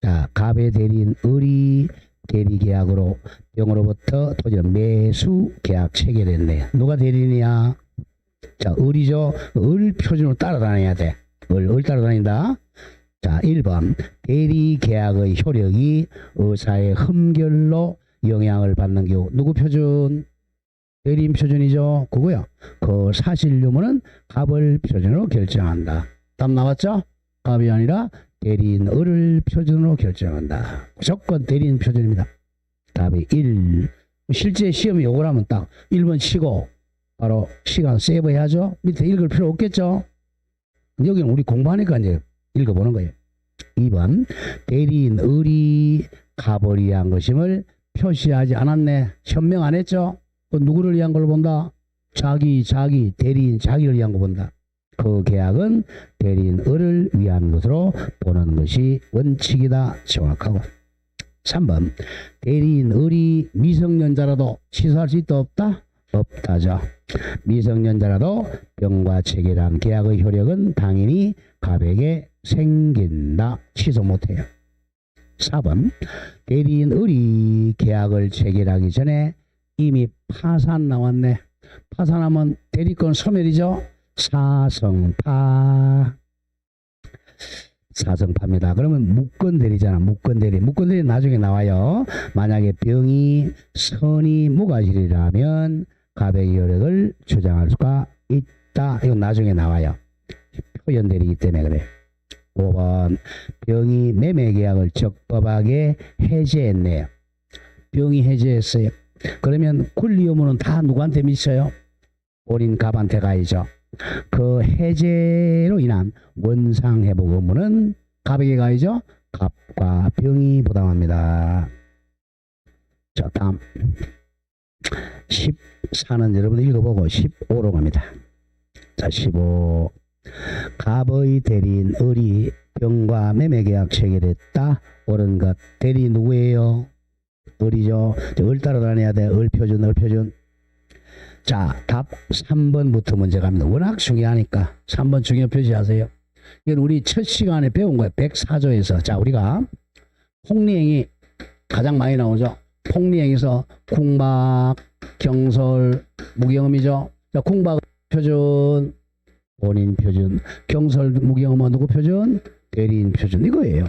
자 갑의 대리인 을이 대리계약으로 병으로부터 토지는 매수 계약 체결했네. 누가 대리인이야? 자 을이죠. 을 표준으로 따라다녀야 돼. 을 따라다닌다. 자 1번 대리계약의 효력이 의사의 흠결로 영향을 받는 경우 누구 표준? 대리인 표준이죠. 그거요. 그 사실 유무는 갑을 표준으로 결정한다. 답 나왔죠? 갑이 아니라 대리인 을을 표준으로 결정한다. 무조건 대리인 표준입니다. 답이 1. 실제 시험이 요걸 하면 딱 1번 치고 바로 시간 세이브 해야죠. 밑에 읽을 필요 없겠죠. 여기는 우리 공부하니까 이제 읽어보는 거예요. 2번 대리인 을이 갑을 위한 것임을 표시하지 않았네. 현명 안 했죠. 누구를 위한 걸 본다? 자기 대리인 자기를 위한 거 본다. 그 계약은 대리인 을을 위한 것으로 보는 것이 원칙이다. 정확하고. 3번 대리인 을이 미성년자라도 취소할 수 있다 없다? 없다죠. 미성년자라도 병과 체결한 계약의 효력은 당연히 갑에게 생긴다. 취소 못해요. 4번 대리인 을이 계약을 체결하기 전에 이미 파산 나왔네. 파산하면 대리권 소멸이죠. 사성파입니다. 그러면 무건대리잖아. 무건대리 나중에 나와요. 만약에 병이 선이 무과실이라면 갑의 효력을 주장할 수가 있다. 이건 나중에 나와요. 표현대리이기 때문에 그래. 5번 병이 매매계약을 적법하게 해제했네요. 병이 해제했어요. 그러면 권리 의무는 다 누구한테 미쳐요? 본인 갑한테 가야죠. 그 해제로 인한 원상회복 의무는 갑에게 가야죠. 갑과 병이 부담합니다. 자 다음 14는 여러분 읽어보고 15로 갑니다. 자 15 갑의 대리인 을이 병과 매매계약 체결했다. 옳은 것. 대리인 누구예요? 을이죠. 을 따라다녀야 돼. 을 표준. 자, 답 3번부터 문제 갑니다. 워낙 중요하니까 3번 중요 표시하세요. 이건 우리 첫 시간에 배운 거예요. 104조에서. 자, 우리가 폭리행위 가장 많이 나오죠. 폭리행위에서 궁박, 경설, 무경험이죠. 자, 궁박 표준, 본인 표준, 경설, 무경험은 누구 표준? 대리인 표준. 이거예요.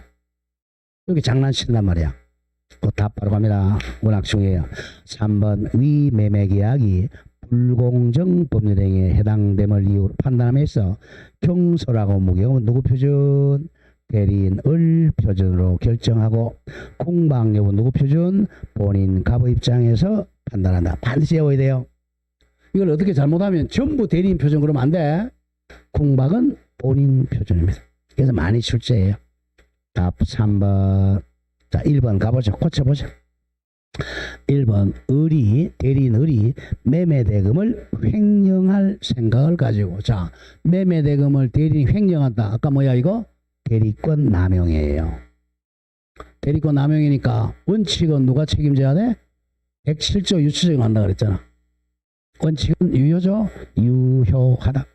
여기 장난친단 말이야. 그 답 바로 갑니다. 워낙 중요해요. 3번 위 매매계약이 불공정 법률행위에 해당됨을 이유로 판단함에서 경솔하고 무경험은 누구 표준? 대리인 을 표준으로 결정하고 궁박 여부 누구 표준? 본인 갑의 입장에서 판단한다. 반드시 외워야 돼요. 이걸 어떻게 잘못하면 전부 대리인 표준 그러면 안 돼. 궁박은 본인 표준입니다. 그래서 많이 출제해요. 답 3번. 자 1번 가보죠. 고쳐보죠. 1번 대리인 을이 매매대금을 횡령할 생각을 가지고 자 매매대금을 대리인이 횡령한다. 아까 뭐야 이거? 대리권 남용이에요. 대리권 남용이니까 원칙은 누가 책임져야 돼? 107조 유치 적용한다 그랬잖아. 원칙은 유효죠? 유효하다.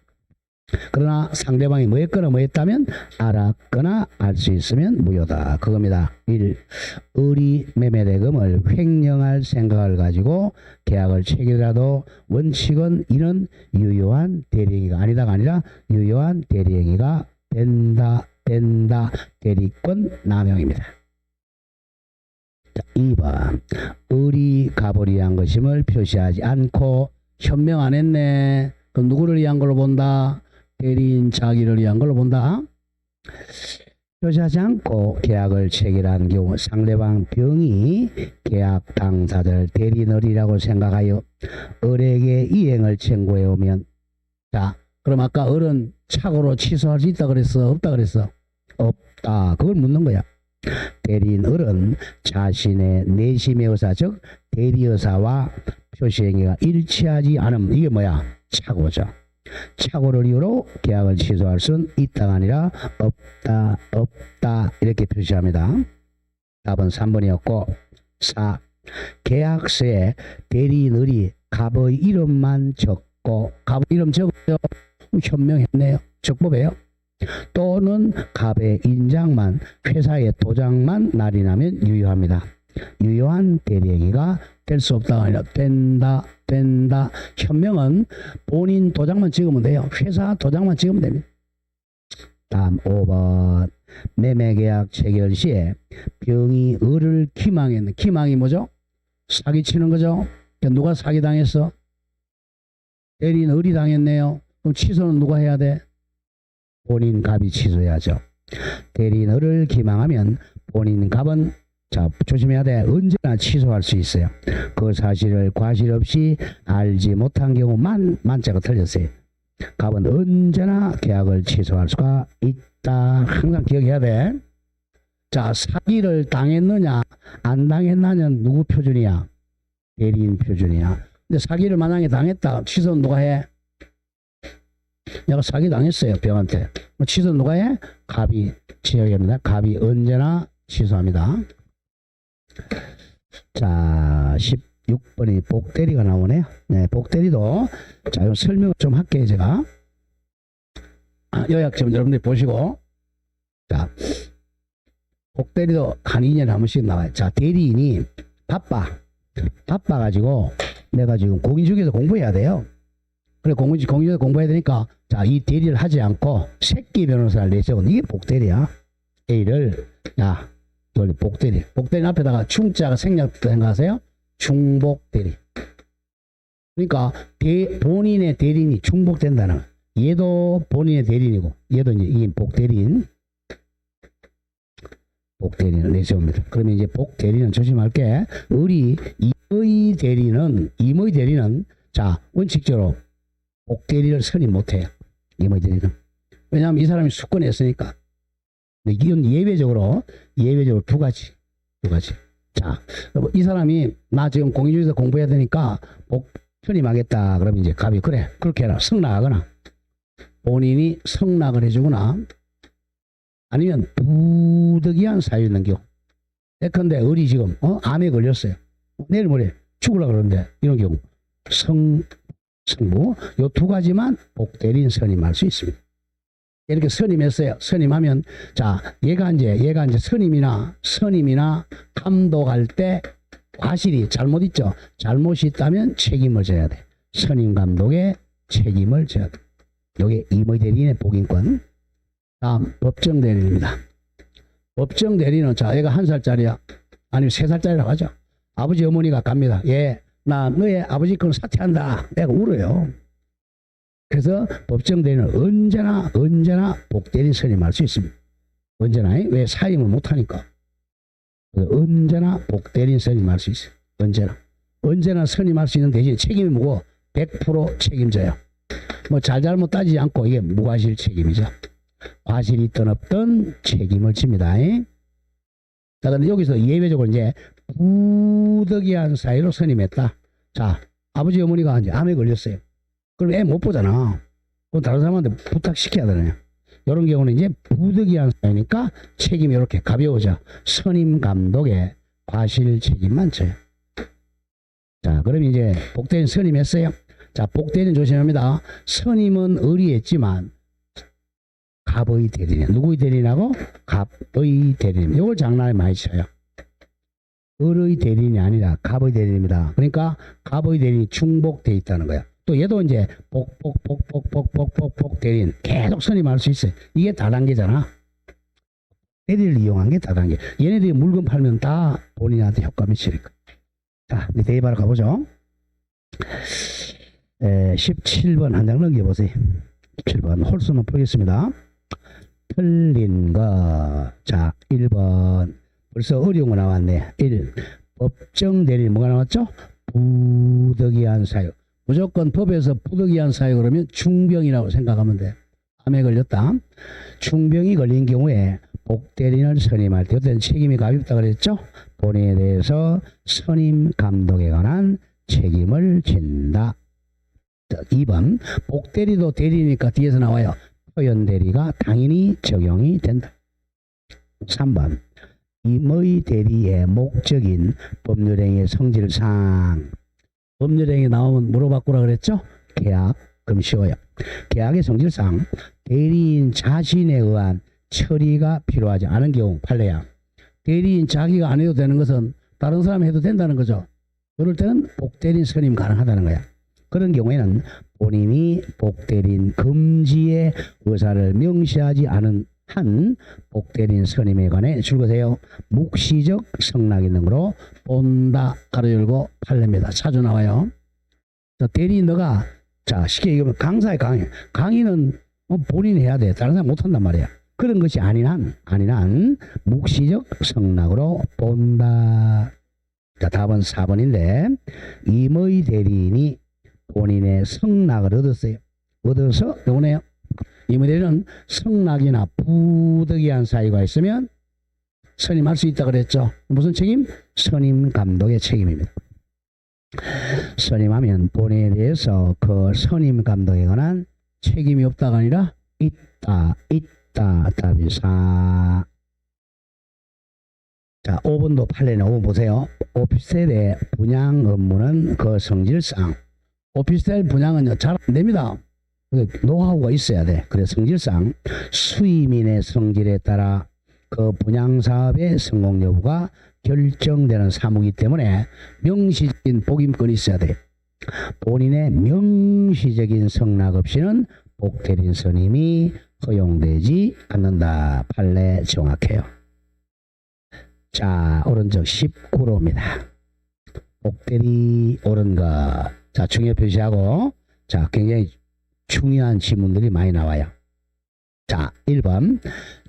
그러나 상대방이 뭐 했거나 뭐 했다면 알았거나 알 수 있으면 무효다. 그겁니다. 1. 의리 매매대금을 횡령할 생각을 가지고 계약을 체결하도 원칙은 이는 유효한 대리행위가 아니다가 아니라 유효한 대리행위가 된다. 대리권 남용입니다. 자, 2번 의리 가불이 위한 것임을 표시하지 않고 현명 안 했네. 그럼 누구를 위한 걸로 본다? 대리인 자기를 위한 걸로 본다. 표시하지 않고 계약을 체결한 경우 상대방 병이 계약 당사자를 대리인을이라고 생각하여 을에게 이행을 청구해 오면, 자 그럼 아까 을은 착오로 취소할 수 있다 그랬어? 없다 그랬어? 없다. 그걸 묻는 거야. 대리인 을은 자신의 내심의 의사 즉 대리의사와 표시행위가 일치하지 않음, 이게 뭐야? 착오죠. 착오를 이유로 계약을 취소할 수는 있다가 아니라 없다 이렇게 표시합니다. 답은 3번이었고 4. 계약서에 대리인을이 갑의 이름만 적고 갑의 이름 적어요. 현명했네요. 적법해요. 또는 갑의 인장만 회사의 도장만 날인하면 유효합니다. 유효한 대리행위가 될 수 없다가 아니라 된다. 현명은 본인 도장만 찍으면 돼요. 회사 도장만 찍으면 됩니다. 다음 5번 매매계약 체결 시에 병이 을을 기망했는, 기망이 뭐죠? 사기치는 거죠. 누가 사기당했어? 대리인 을이 당했네요. 그럼 취소는 누가 해야 돼? 본인 갑이 취소해야죠. 대리인 을을 기망하면 본인 갑은, 자 조심해야 돼. 언제나 취소할 수 있어요. 그 사실을 과실 없이 알지 못한 경우만 만자가 틀렸어요. 갑은 언제나 계약을 취소할 수가 있다. 항상 기억해야 돼. 자 사기를 당했느냐 안 당했느냐는 누구 표준이야? 대리인 표준이야. 근데 사기를 만약에 당했다. 취소는 누가 해? 내가 사기 당했어요. 병한테. 취소는 누가 해? 갑이 취소합니다. 갑이 언제나 취소합니다. 자 16번이 복대리가 나오네요. 네, 복대리도 자 좀 설명을 좀 할게요. 제가 요약점 여러분들이 보시고, 자 복대리도 한 2년에 한 번씩 나와요. 자 대리인이 바빠가지고 내가 지금 공인중개사 공부해야 돼요. 그래 공인중개사 공부해야 되니까 자 이 대리를 하지 않고 새끼 변호사를 내세우는 이게 복대리야. A를 야 복대리. 복대리 앞에다가 충자가 생략됐다 생각하세요? 충복대리. 그러니까 본인의 대리인이 충복된다는, 얘도 본인의 대리인이고 얘도 이제 이 복대리인, 복대리인을 내세웁니다. 그러면 이제 복대리는 조심할게. 우리 임의 대리는 자 원칙적으로 복대리를 선임 못해요. 임의 대리는. 왜냐하면 이 사람이 수권했으니까. 이건 예외적으로 두 가지. 자, 이 사람이 나 지금 공인중개사 공부해야 되니까 복 편입하겠다. 그러면 이제 갑이 그래 그렇게 해라. 승낙하거나 본인이 승낙을 해주거나 아니면 부득이한 사유 있는 경우. 예컨대 을이 지금 암에 걸렸어요. 내일 모레 죽으려고 그러는데 이런 경우 승부 요 두 가지만 복대리인 선임할 수 있습니다. 이렇게 선임했어요. 선임하면 자 얘가 이제 선임이나 감독할 때 과실이 잘못 있죠. 잘못이 있다면 책임을 져야 돼. 선임 감독의 책임을 져야 돼. 요게 임의 대리인의 복인권. 다음 법정 대리인입니다. 법정 대리는 자 얘가 1살짜리야. 아니면 3살짜리라고 하죠. 아버지 어머니가 갑니다. 나 너의 아버지 건 사퇴한다. 내가 울어요. 그래서 법정 대리는 언제나 복대리인 선임할 수 있습니다. 언제나. 왜? 사임을 못하니까. 언제나 복대리인 선임할 수 있어요. 언제나 선임할 수 있는 대신 책임이 무거워. 100% 책임져요. 뭐 잘못 따지지 않고 이게 무과실 책임이죠. 과실이 있든 없든 책임을 집니다. 자, 근데 여기서 예외적으로 이제 부득이한 사유로 선임했다. 자, 아버지 어머니가 이제 암에 걸렸어요. 그럼 애 못 보잖아. 그럼 다른 사람한테 부탁시켜야 되네요. 이런 경우는 이제 부득이한 사유니까 책임이 이렇게 가벼워져. 선임 감독의 과실 책임만 져요. 자, 그럼 이제 복대리는 선임했어요. 자, 복대리는 조심합니다. 선임은 의리했지만 갑의 대리인. 누구의 대리인하고? 갑의 대리인. 이걸 장난에 많이 쳐요. 을의 대리인이 아니라 갑의 대리인입니다. 그러니까 갑의 대리인이 충복돼 있다는 거야. 또 얘도 이제 복 대리인 계속 선임할 수 있어요. 이게 다단계잖아. 대리를 이용한 게 다단계. 얘네들이 물건 팔면 다 본인한테 효과 미치니까. 자, 이제 대입하러 가보죠. 17번 한 장 넘겨보세요. 17번 홀수만 풀겠습니다. 틀린 거. 자, 1번. 벌써 어려운 거 나왔네. 1. 법정 대리인 뭐가 나왔죠? 부득이한 사유. 무조건 법에서 부득이한 사유 그러면 중병이라고 생각하면 돼. 암에 걸렸다. 중병이 걸린 경우에 복대리인을 선임할 때 어떤 책임이 가볍다 그랬죠? 본인에 대해서 선임 감독에 관한 책임을 진다. 2번 복대리도 대리니까 뒤에서 나와요. 표현 대리가 당연히 적용이 된다. 3번 임의 대리의 목적인 법률행위의 성질상. 법률행위 나오면 물어봤구나 그랬죠? 계약. 그럼 쉬워요. 계약의 성질상 대리인 자신에 의한 처리가 필요하지 않은 경우 판례야. 대리인 자기가 안 해도 되는 것은 다른 사람이 해도 된다는 거죠. 그럴 때는 복대리인 선임 가능하다는 거야. 그런 경우에는 본인이 복대리인 금지의 의사를 명시하지 않은 한 복대리인 선임에 관해 줄거세요. 묵시적 성락이 등으로 본다. 가로 열고 판례입니다. 자주 나와요. 자, 대리인 너가 자 쉽게 얘기하면 강사의 강의. 강의는 본인이 해야 돼. 다른 사람 못한단 말이야. 그런 것이 아닌 한 묵시적 성락으로 본다. 자, 답은 4번인데 임의 대리인이 본인의 성락을 얻었어요. 얻어서 요거네요. 임의 대리인은 성락이나 부득이한 사유가 있으면 선임할 수 있다 그랬죠. 무슨 책임? 선임 감독의 책임입니다. 선임하면 본인에 대해서 그 선임 감독에 관한 책임이 없다가 아니라 있다. 답이 4. 자, 5번도 판례는 5번 보세요. 오피스텔의 분양 업무는 그 성질상. 오피스텔 분양은 잘 안 됩니다. 노하우가 있어야 돼. 그래서 성질상 수임인의 성질에 따라 그 분양 사업의 성공 여부가 결정되는 사무이기 때문에 명시적인 복임권이 있어야 돼. 본인의 명시적인 성락 없이는 복대리인 선임이 허용되지 않는다. 판례 정확해요. 자, 오른쪽 19로입니다. 복대리 옳은 것. 자, 중요 표시하고 자, 굉장히 중요한 지문들이 많이 나와요. 자, 1번.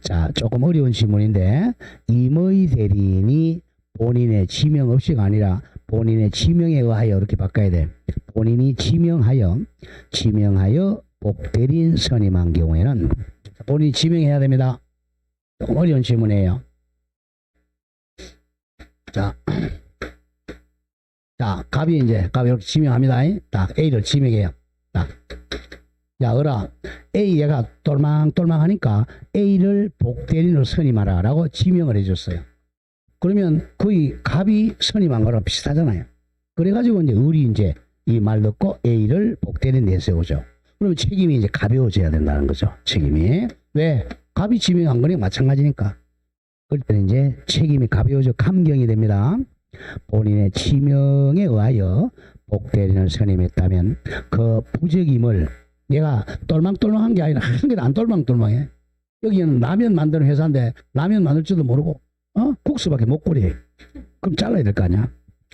자, 조금 어려운 지문인데 임의 대리인이 본인의 지명 없이가 아니라 본인의 지명에 의하여 이렇게 바꿔야 돼. 본인이 지명하여 복대리인 선임한 경우에는 본인이 지명해야 됩니다. 조금 어려운 질문이에요. 자, 갑이 이렇게 지명합니다. 딱 A를 지명해요. 딱. 야, A 얘가 똘망똘망하니까 A를 복대리인으로 선임하라 라고 지명을 해줬어요. 그러면 거의 갑이 선임한 거랑 비슷하잖아요. 그래가지고 이제 이 말 듣고 A를 복대리인 내세우죠. 그러면 책임이 이제 가벼워져야 된다는 거죠. 책임이. 왜? 갑이 지명한 거니 마찬가지니까. 그럴 때는 이제 책임이 가벼워져 감경이 됩니다. 본인의 지명에 의하여 복대리인을 선임했다면 그 부적임을 얘가 똘망똘망한 게 아니라 한 개도 안 똘망똘망해. 여기는 라면 만드는 회사인데 라면 만들 줄도 모르고 국수밖에 못 끓여. 그럼 잘라야 될 거 아니야.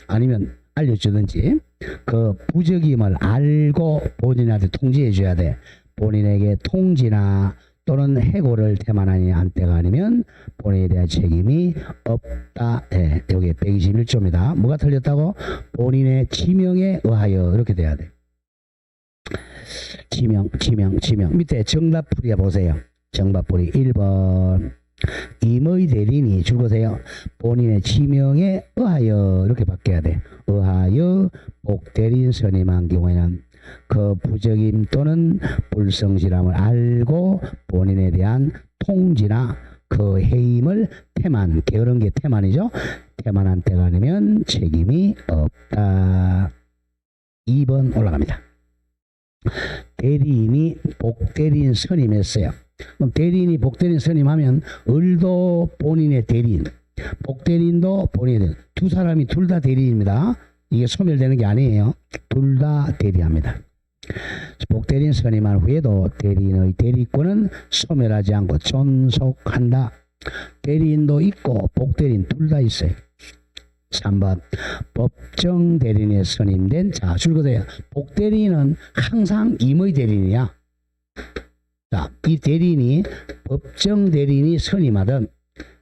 아니면 알려주든지 그 부적임을 알고 본인한테 통지해 줘야 돼. 본인에게 통지나 또는 해고를 태만하니 한때가 아니면 본인에 대한 책임이 없다. 예, 여기 121조입니다. 뭐가 틀렸다고? 본인의 지명에 의하여 이렇게 돼야 돼. 지명. 밑에 정답풀이 보세요. 정답풀이 1번. 임의 대리인이 줄거세요. 본인의 지명에 의하여 이렇게 바뀌어야 돼. 의하여 복대리인 선임한 경우에는 그 부적임 또는 불성실함을 알고 본인에 대한 통지나 그 해임을 태만, 게으른 게 태만이죠. 태만한 때가 아니면 책임이 없다. 2번 올라갑니다. 대리인이 복대리인 선임했어요. 그럼 대리인이 복대리인 선임하면 을도 본인의 대리인, 복대리인도 본인의 대리인, 두 사람이 둘 다 대리인입니다. 이게 소멸되는 게 아니에요. 둘 다 대리합니다. 복대리인 선임한 후에도 대리인의 대리권은 소멸하지 않고 존속한다. 대리인도 있고 복대리인 둘 다 있어요. 3번 법정 대리인에 선임된 자 줄거세요. 복대리인은 항상 임의 대리인이야. 자, 이 대리인이 법정 대리인이 선임하든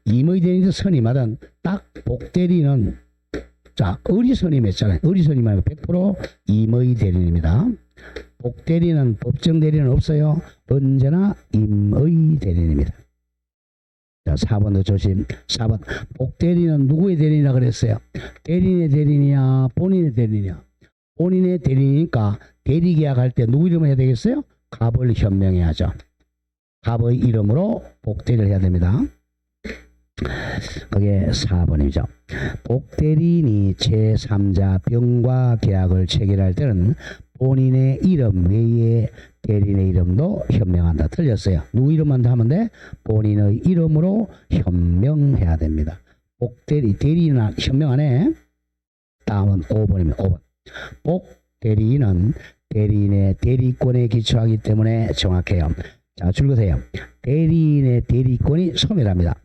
임의 대리인이 선임하든 딱 복대리인은 자 을이 선임했잖아요. 을이 선임하면 100% 임의 대리인입니다. 복대리인은 법정 대리인은 없어요. 언제나 임의 대리인입니다. 자, 4번도 조심. 4번 복대리인은 누구의 대리인이라 그랬어요? 대리인의 대리인이야 본인의 대리인이야? 본인의 대리인이니까 대리계약할 때 누구 이름을 해야 되겠어요? 갑을 현명해야 하죠. 갑의 이름으로 복대리를 해야 됩니다. 그게 4번이죠. 복대리인이 제3자 병과 계약을 체결할 때는 본인의 이름 외에 대리인의 이름도 현명한다. 틀렸어요. 누구 이름만 하면 돼? 본인의 이름으로 현명해야 됩니다. 대리인은 현명하네. 다음은 5번입니다. 5번. 복대리인은 대리인의 대리권에 기초하기 때문에 정확해요. 자, 줄거세요. 대리인의 대리권이 소멸합니다.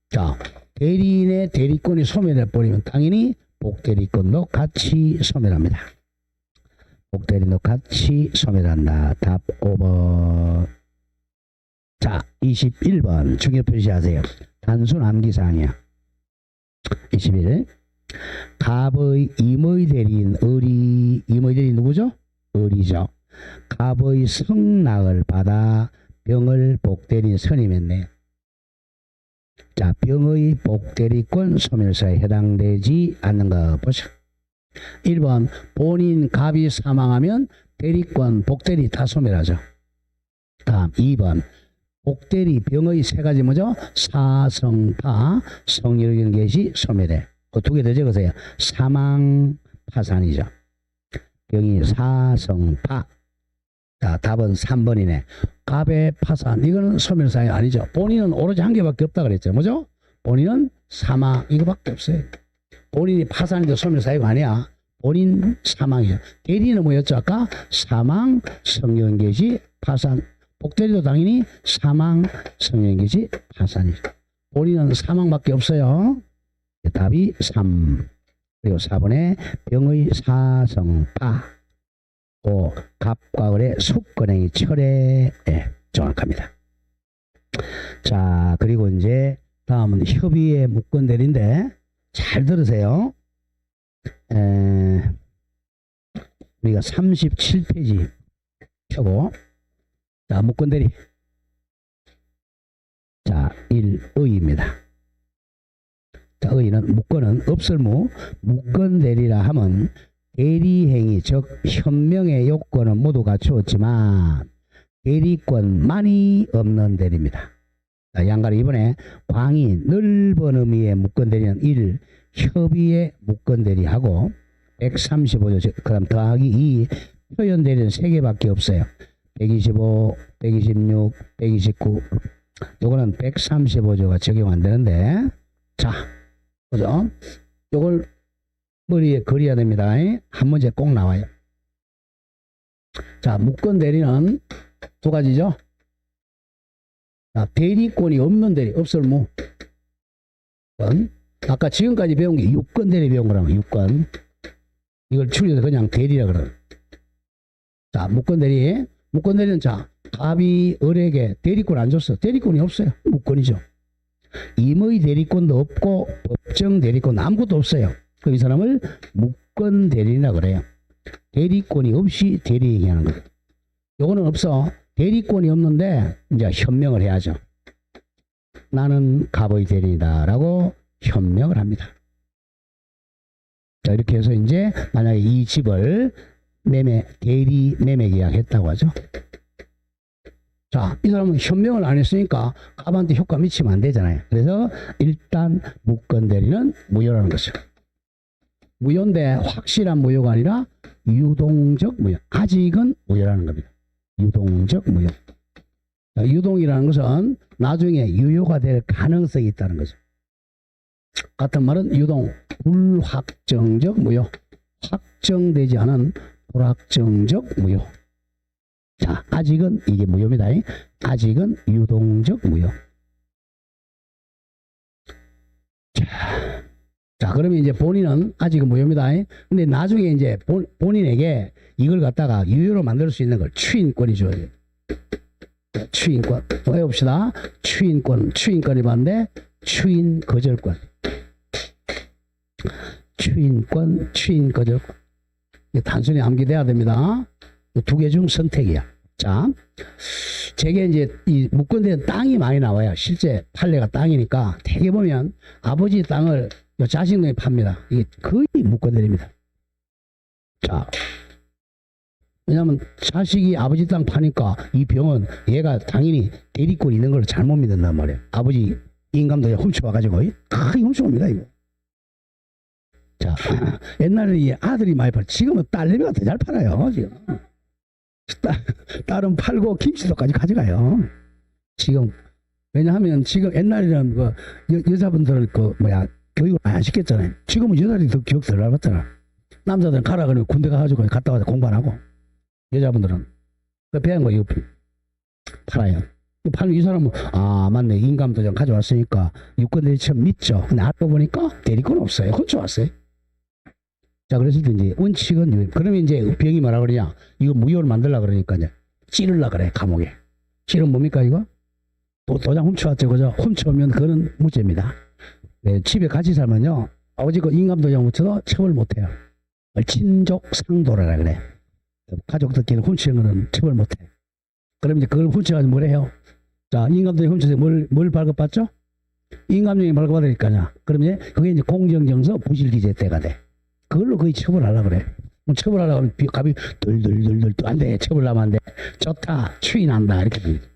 자, 대리인의 대리권이 소멸해버리면 당연히 복대리권도 같이 소멸합니다. 복대리인도 같이 소멸한다. 답 5번. 자, 21번 중요 표시하세요. 단순 암기사항이야. 21. 갑의 임의 대리인 을이, 임의 대리인 누구죠? 을이죠. 갑의 성낙을 받아 병을 복대리인 선임했네. 자, 병의 복대리권 소멸사에 해당되지 않는 거 보자. 1번 본인 갑이 사망하면 대리권 복대리 다 소멸하죠. 다음 2번 복대리 병의 세 가지 뭐죠? 사성파 성이라는 것이 소멸해. 그 두 개 더 적으세요. 사망 파산이죠. 병이 사성파. 자, 답은 3번이네. 갑의 파산 이거는 소멸사유 아니죠. 본인은 오로지 한 개밖에 없다 그랬죠. 뭐죠? 본인은 사망 이거밖에 없어요. 본인이 파산인데 소멸사유가 아니야. 본인 사망이죠. 대리는 뭐였죠? 아까 사망 성연계시 파산. 복대리도 당연히 사망 성연계시 파산이죠. 본인은 사망밖에 없어요. 답이 3. 그리고 4번에 병의 사성파. 또 갑과 을의 숙건행위 철회 정확합니다. 자, 그리고 이제 다음은 협의의 무건대리인데 잘 들으세요. 우리가 37페이지 펴고 자, 무건대리. 자, 1의입니다. 자, 의는 무건은 없을무 무건대리라 하면 대리행위 즉 현명의 요건은 모두 갖추었지만 대리권만이 없는 대리입니다. 자, 양가로 이번에 광이 넓은 의미의 무건대리는 1 협의의 무건대리하고 135조 그 다음 더하기 2 표현대리는 3개밖에 없어요. 125, 126, 129 요거는 135조가 적용 안 되는데 자 보죠. 요걸 머리에 그려야 됩니다. 한 문제 꼭 나와요. 자, 무건 대리는 두 가지죠. 자, 대리권이 없는 대리, 없을무. 아까 지금까지 배운 게 유권 대리 배운 거라면 유권. 이걸 줄여서 그냥 대리라 그래요. 자, 무건 대리. 무건 대리는 자, 갑이 을에게 대리권 안 줬어. 대리권이 없어요. 무건이죠. 임의 대리권도 없고 법정 대리권 아무것도 없어요. 그 이 사람을 무건 대리인이라 그래요. 대리권이 없이 대리행위하는 거예요. 요거는 없어. 대리권이 없는데 이제 현명을 해야죠. 나는 갑의 대리인이다라고 현명을 합니다. 자, 이렇게 해서 이제 만약에 이 집을 대리 매매 계약했다고 하죠. 자, 이 사람은 현명을 안 했으니까 갑한테 효과 미치면 안 되잖아요. 그래서 일단 무권 대리는 무효라는 것이죠. 무효인데 확실한 무효가 아니라 유동적 무효. 아직은 무효라는 겁니다. 유동적 무효. 자, 유동이라는 것은 나중에 유효가 될 가능성이 있다는 거죠. 같은 말은 유동, 불확정적 무효. 확정되지 않은 불확정적 무효. 자, 아직은 이게 무효입니다. 아직은 유동적 무효. 자, 그러면 이제 본인은 아직은 무효입니다. 근데 나중에 이제 본인에게 이걸 갖다가 유효로 만들 수 있는 걸 추인권이 줘야 돼요. 추인권. 해봅시다. 추인권이 봤는데 추인 거절권. 추인 거절권. 단순히 암기돼야 됩니다. 두 개 중 선택이야. 자, 제게 이제 이 무권대는 땅이 많이 나와요. 실제 판례가 땅이니까 대개 보면 아버지 땅을 자식놈이 팝니다. 이게 거의 무권대입니다. 자, 왜냐하면 자식이 아버지 땅 파니까 이 병은 얘가 당연히 대리권 있는 걸 잘못 믿는단 말이에요. 아버지 인감도 훔쳐와가지고 거의 훔쳐옵니다 이거. 자, 옛날에 이 아들이 많이 팔, 지금은 딸내미가 더 잘 팔아요. 지금 딸은 팔고 김치도까지 가져가요. 지금 왜냐하면 지금 옛날에는 그 여자분들은 그 교육을 많이 안 시켰잖아요. 지금은 여자들이 더 교육 덜 받잖아. 남자들은 가라 그러면 군대 가가지고 갔다 와서 공부 안 하고, 여자분들은 그 배운 거 이거 팔아요. 팔면 이 사람은 맞네, 인감도장 가져왔으니까 유권대리 처음 믿죠. 근데 알고 보니까 대리권 없어요. 훔쳐왔어요. 자, 그래서 이제 원칙은 유효. 그러면 이제 병이 뭐라 그러냐? 이거 무효를 만들라 그러니까 이제 찌르려 그래, 감옥에. 찌르면 뭡니까 이거? 도장 훔쳐왔죠, 그죠? 훔쳐오면 그거는 무죄입니다. 네, 집에 같이 살면요, 아버지 거 인감도장 훔쳐도 처벌 못해요. 친족 상도라 그래. 가족들끼리 훔치는 거는 처벌 못해. 그럼 이제 그걸 훔쳐가지고 뭘 해요? 자, 인감도장 훔쳐서 뭘 발급받죠? 인감도장이 발급받으니까요. 그러면 그게 이제 공정정서 부실기재대가 돼. 그걸로 거의 처벌하려고 그래. 처벌하려고 하면 값이 덜덜덜덜 안 돼. 처벌하면 안 돼. 좋다. 추인한다. 이렇게 됩니다.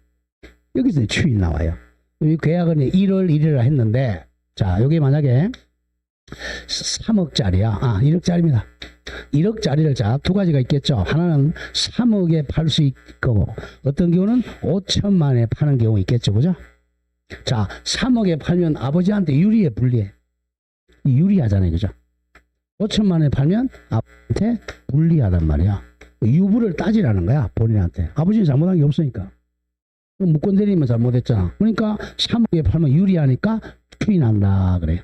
여기서 추인 나와요. 이 계약은 1월 1일에 했는데, 자, 여기 만약에 3억짜리야. 1억짜리입니다. 1억짜리를 자, 두 가지가 있겠죠. 하나는 3억에 팔 수 있고, 어떤 경우는 5천만에 파는 경우 있겠죠. 그죠? 자, 3억에 팔면 아버지한테 유리해, 불리해? 유리하잖아요. 그죠? 5천만에 팔면 아버지한테 불리하단 말이야. 유불을 따지라는 거야, 본인한테. 아버지는 잘못한 게 없으니까. 무권 대리면 잘못했잖아. 그러니까 3억에 팔면 유리하니까 추인한다 그래요.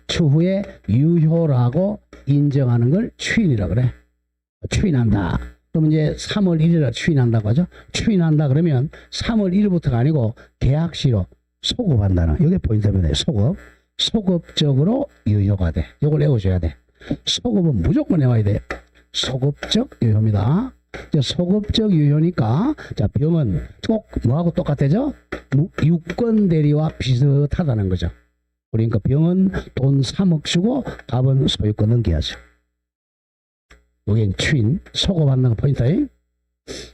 추후에 유효라고 인정하는 걸 추인이라 그래. 추인한다. 그럼 이제 3월 1일에 추인한다고 하죠. 추인한다 그러면 3월 1일부터가 아니고 계약시로 소급한다는, 이게 포인트입니다. 소급적으로 유효가 돼. 이걸 외워줘야 돼. 소급은 무조건 외워야 돼. 소급적 유효입니다. 소급적 유효니까, 자, 병은 꼭 뭐하고 똑같아져? 유권 대리와 비슷하다는 거죠. 그러니까 병은 돈 3억 주고 갑은 소유권 넘겨야죠. 이게 추인, 소급한다는 거 포인트.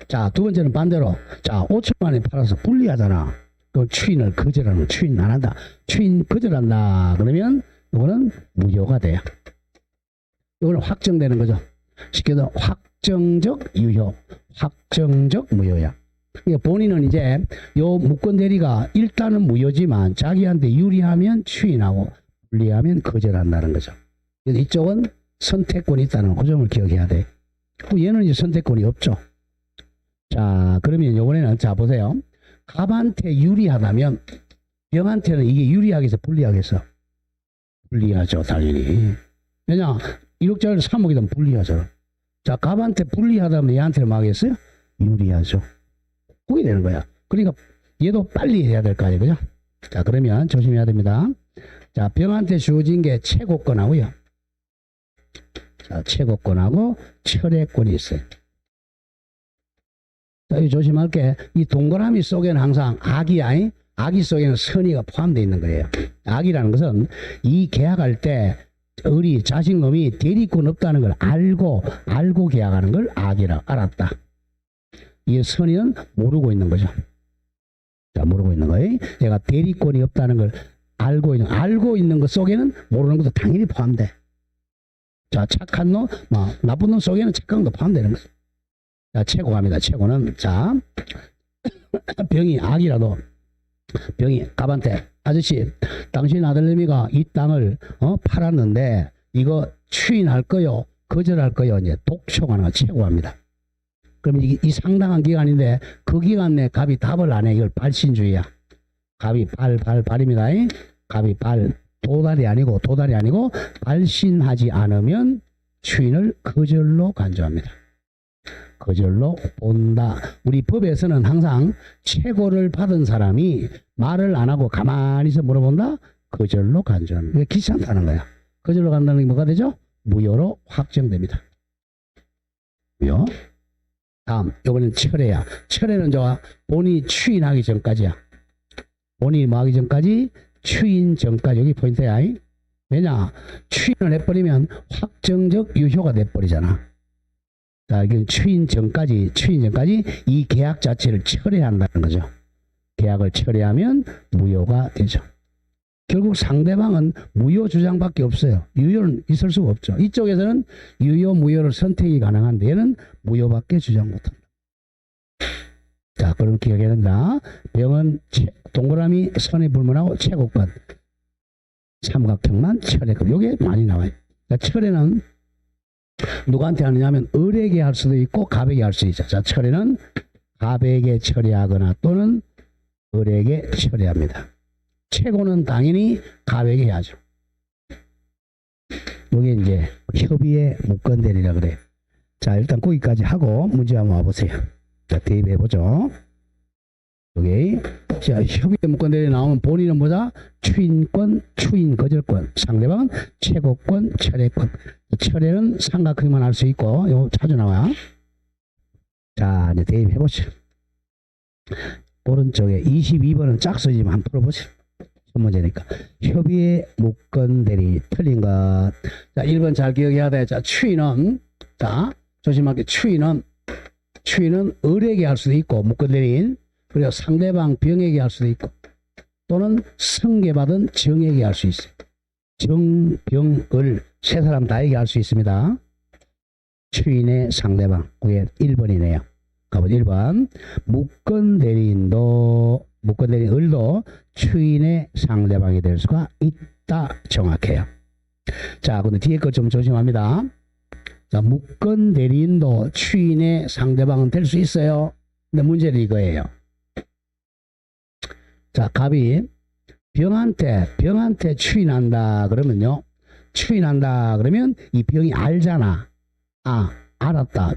자, 두 번째는 반대로, 자, 5천만에 팔아서 불리하잖아. 그 추인을 거절하는, 추인 안 한다. 추인 거절한다. 그러면 이거는 무효가 돼요. 이거는 확정되는 거죠. 쉽게 말해서 확정적 유효, 확정적 무효야. 그러니까 본인은 이제 요 무권 대리가 일단은 무효지만 자기한테 유리하면 추인하고 불리하면 거절한다는 거죠. 그래서 이쪽은 선택권이 있다는 그 점을 기억해야 돼. 얘는 이제 선택권이 없죠. 자, 그러면 요번에는 자 보세요. 갑한테 유리하다면 병한테는 이게 유리하겠어, 불리하겠어? 불리하죠, 당연히. 왜냐, 1억짜리를 3억이면 불리하죠. 자, 갑한테 불리하다면 얘한테는 뭐 하겠어요? 유리하죠. 그게 되는 거야. 그러니까 얘도 빨리 해야 될 거 아니에요, 그죠? 자, 그러면 조심해야 됩니다. 자, 병한테 주어진 게 최고권하고요. 자, 최고권하고 철회권이 있어요. 자, 이 조심할 게, 이 동그라미 속에는 항상 악이야. 악이 속에는 선의가 포함되어 있는 거예요. 악이라는 것은 이 계약할 때 우리 자식놈이 대리권 없다는 걸 알고 계약하는 걸 악이라 알았다. 이 선의는 모르고 있는 거죠. 자, 모르고 있는 거예요. 얘가 대리권이 없다는 걸 알고 있는 것 속에는 모르는 것도 당연히 포함돼. 자, 착한 놈, 나쁜 놈 속에는 착한 거 포함되는 거죠. 자, 최고 갑니다. 최고는, 자, 병이 악이라도, 병이 갑한테, 아저씨, 당신 아들내미가 이 땅을, 팔았는데, 이거 추인할 거요? 거절할 거요? 이제 독촉하는 거 최고 합니다. 그러면 이 상당한 기간인데, 그 기간 내에 갑이 답을 안 해. 이걸 발신주의야. 갑이 발입니다. 갑이 도달이 아니고 발신하지 않으면 추인을 거절로 간주합니다. 거절로 본다. 우리 법에서는 항상 최고를 받은 사람이 말을 안 하고 가만히 있어 물어본다. 거절로 간주합니다. 이게 귀찮다는 거야. 거절로 간다는 게 뭐가 되죠? 무효로 확정됩니다. 무효. 다음, 이번엔 철회야. 철회는 본인이 추인하기 전까지야. 본인이 뭐 하기 전까지? 추인 전까지. 여기 포인트야. 왜냐? 추인을 해버리면 확정적 유효가 돼버리잖아. 자, 이게 추인 전까지 이 계약 자체를 철회한다는 거죠. 계약을 철회하면 무효가 되죠. 결국 상대방은 무효 주장밖에 없어요. 유효는 있을 수가 없죠. 이쪽에서는 유효, 무효를 선택이 가능한데 얘는 무효밖에 주장 못합니다. 자, 그럼 기억해야 된다. 병은 동그라미 선에 불문하고 최고권 삼각형만 철회권. 요게 많이 나와요. 자, 철회는 누구한테 하느냐면 을에게 할 수도 있고 갑에게 할 수 있죠. 자, 철회는 갑에게 철회하거나 또는 을에게 철회합니다. 최고는 당연히 갑에게 해야죠. 이게 이제 협의의 무건대리라 그래요. 자, 일단 거기까지 하고 문제 한번 와보세요. 자, 대입해 보죠. 여기 자, 협의의 무건대리 나오면 본인은 뭐다? 추인권, 추인 거절권. 상대방은 최고권, 철회권. 철회는 삼각형만 할 수 있고 이거 자주 나와. 자, 이제 대입해 보시죠. 오른쪽에 22번은 짝수지만 한번 풀어보시죠. 문제니까. 협의의 무건대리 틀린 것. 자, 1번 잘 기억해야 돼. 자, 추인은, 자, 조심하게 추인은 을에게 할 수도 있고, 무건대리인, 그리고 상대방 병에게 할 수도 있고, 또는 승계받은 정에게 할 수 있어요. 정, 병, 을, 세 사람 다에게 할 수 있습니다. 추인의 상대방. 그게 1번이네요. 가보죠. 1번. 무건대리인 을도 추인의 상대방이 될 수가 있다. 정확해요. 자, 근데 뒤에 거 좀 조심합니다. 자, 무건대리인도 추인의 상대방은 될 수 있어요. 근데 문제는 이거예요. 자, 갑이 병한테 추인한다 그러면요. 추인한다 그러면 이 병이 알잖아. 알았다.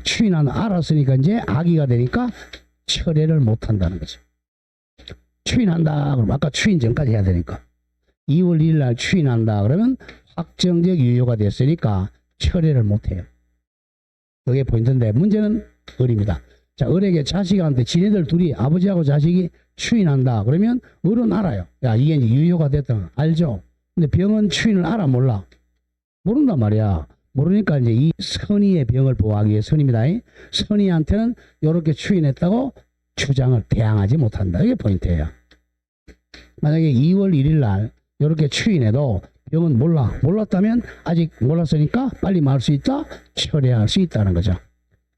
알았으니까 이제 악의가 되니까 철회를 못 한다는 거죠. 추인한다 그러면 아까 추인 전까지 해야 되니까 2월 1일 날 추인한다 그러면 확정적 유효가 됐으니까 철회를 못 해요. 그게 포인트인데 문제는 을입니다. 자, 을에게 자식한테 지네들 둘이 아버지하고 자식이 추인한다 그러면 을은 알아요. 야, 이게 이제 유효가 됐다. 알죠? 근데 병은 추인을 알아 몰라? 모른단 말이야. 모르니까 이제 이 선의의 병을 보호하기 위해 선입니다. 선의한테는 이렇게 추인했다고 주장을 대항하지 못한다. 이게 포인트예요. 만약에 2월 1일 날 이렇게 추인해도 병은 몰랐다면 아직 몰랐으니까 빨리 말할 수 있다. 철회할 수 있다는 거죠.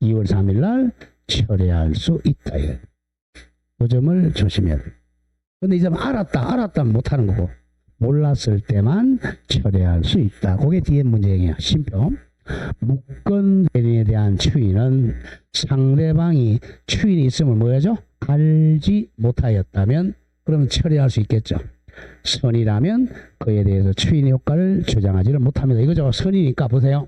2월 3일 날 철회할 수 있다. 그 점을 조심해야 돼요. 근데 이 점은 알았다면 못하는 거고 몰랐을 때만 철회할 수 있다. 그게 뒤에 문제예요. 심표. 무건대리인에 대한 추인은 상대방이 추인이 있음을 뭐야죠? 알지 못하였다면 그러면 철회할 수 있겠죠. 선이라면 그에 대해서 추인 효과를 주장하지를 못합니다. 이거죠. 선이니까 보세요.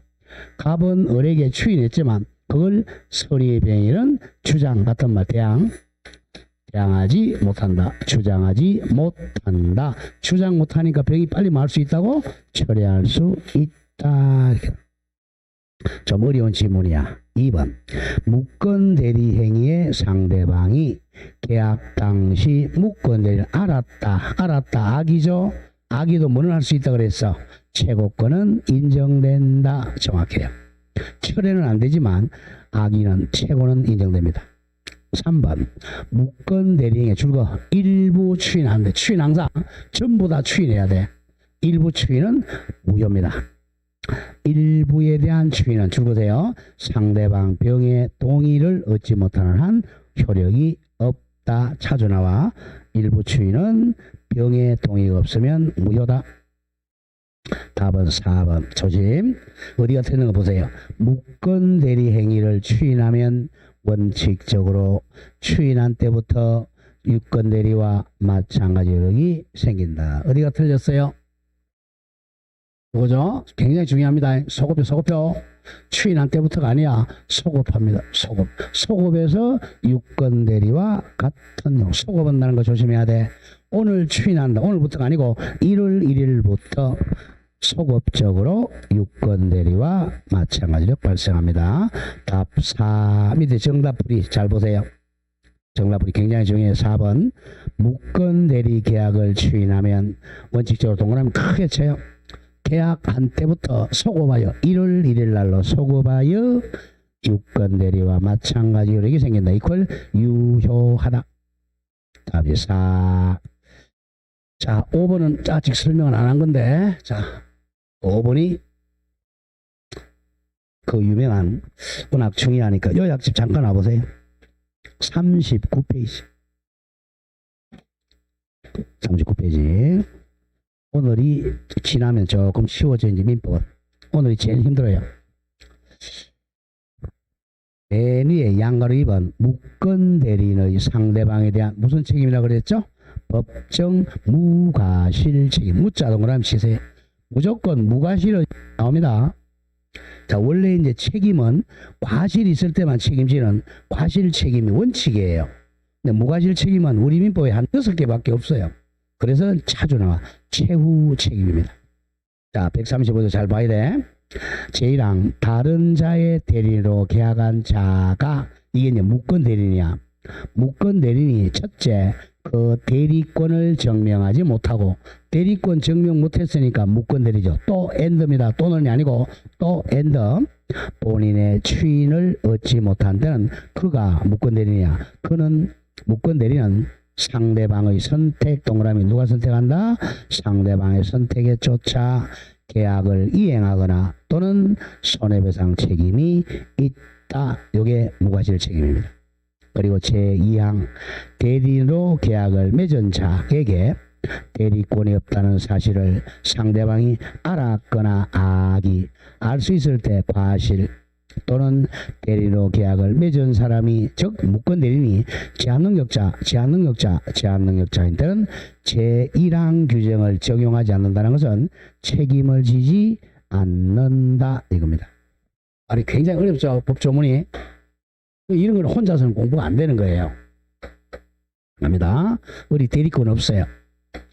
갑은 을에게 추인했지만 그걸 선의의 병인은 주장 같은 말 대항하지 못한다. 주장하지 못한다. 주장 못하니까 병이 빨리 말할 수 있다고 철회할 수 있다. 좀 어려운 질문이야. 2번. 무건대리 행위의 상대방이 계약 당시 무건대리를 알았다. 악이죠. 악의도 뭐는 할 수 있다 그랬어. 최고권은 인정된다. 정확해요. 철회는 안 되지만 악의는 최고는 인정됩니다. 3번 무권 대리행위 줄거 일부 추인하는데 추인 항상 전부 다 추인해야 돼. 일부 추인은 무효입니다. 일부에 대한 추인은 줄거세요. 상대방 병의 동의를 얻지 못하는 한 효력이 없다. 차주 나와. 일부 추인은 병의 동의가 없으면 무효다. 답은 4번 조심. 어디가 틀린 거 보세요. 무권 대리 행위를 추인하면 원칙적으로 추인한 때부터 유권 대리와 마찬가지 효력이 생긴다. 어디가 틀렸어요? 이거죠? 굉장히 중요합니다. 소급표. 추인한 때부터가 아니야. 소급합니다. 소급에서 유권 대리와 같은 용. 소급한다는 거 조심해야 돼. 오늘 추인한다. 오늘부터가 아니고 1월 1일부터 소급적으로 유권 대리와 마찬가지로 발생합니다. 답 4. 밑에 정답풀이 잘 보세요. 정답풀이 굉장히 중요해요. 4번 무권 대리 계약을 추인하면 원칙적으로 동그라미 크게 쳐요. 계약한 때부터 소급하여 1월 1일 날로 소급하여 유권 대리와 마찬가지 효력이 생긴다. 이퀄 유효하다. 답이 4. 자, 5번은 아직 설명을 안 한 건데, 자, 5번이 그 유명한 문학 중요하니까 요약집 잠깐 와보세요. 39페이지. 39페이지. 오늘이 지나면 조금 쉬워져, 이제 민법은. 오늘이 제일 힘들어요. 맨 위에 양가로 2번 무권 대리인의 상대방에 대한 무슨 책임이라고 그랬죠? 법정 무과실 책임. 무자 동그라미 치세요. 무조건 무과실이 나옵니다. 자, 원래 이제 책임은 과실이 있을 때만 책임지는 과실 책임이 원칙이에요. 근데 무과실 책임은 우리 민법에 한 6개밖에 없어요. 그래서 자주 나와. 최후 책임입니다. 자, 135도 잘 봐야 돼. 제1항 다른 자의 대리인으로 계약한 자가 이게 이제 무권 대리인이야. 무권 대리인이 첫째 그 대리권을 증명하지 못하고 대리권 증명 못했으니까 무권 대리죠. 또 엔드입니다. 또는이 아니고 또 엔드. 본인의 추인을 얻지 못한 데는 그가 무권 대리인이야. 그는 무권 대리는 상대방의 선택 동그라미 누가 선택한다? 상대방의 선택에 쫓아 계약을 이행하거나 또는 손해배상 책임이 있다. 이게 무과실 책임입니다. 그리고 제2항 대리인으로 계약을 맺은 자에게 대리권이 없다는 사실을 상대방이 알았거나 알 수 있을 때 과실 또는 대리인으로 계약을 맺은 사람이 즉 무권 대리인이 제한능력자인 때는 제1항 규정을 적용하지 않는다는 것은 책임을 지지 않는다 이겁니다. 아니 굉장히 어렵죠. 법조문이. 이런 걸 혼자서는 공부가 안 되는 거예요. 갑니다. 우리 대리권 없어요.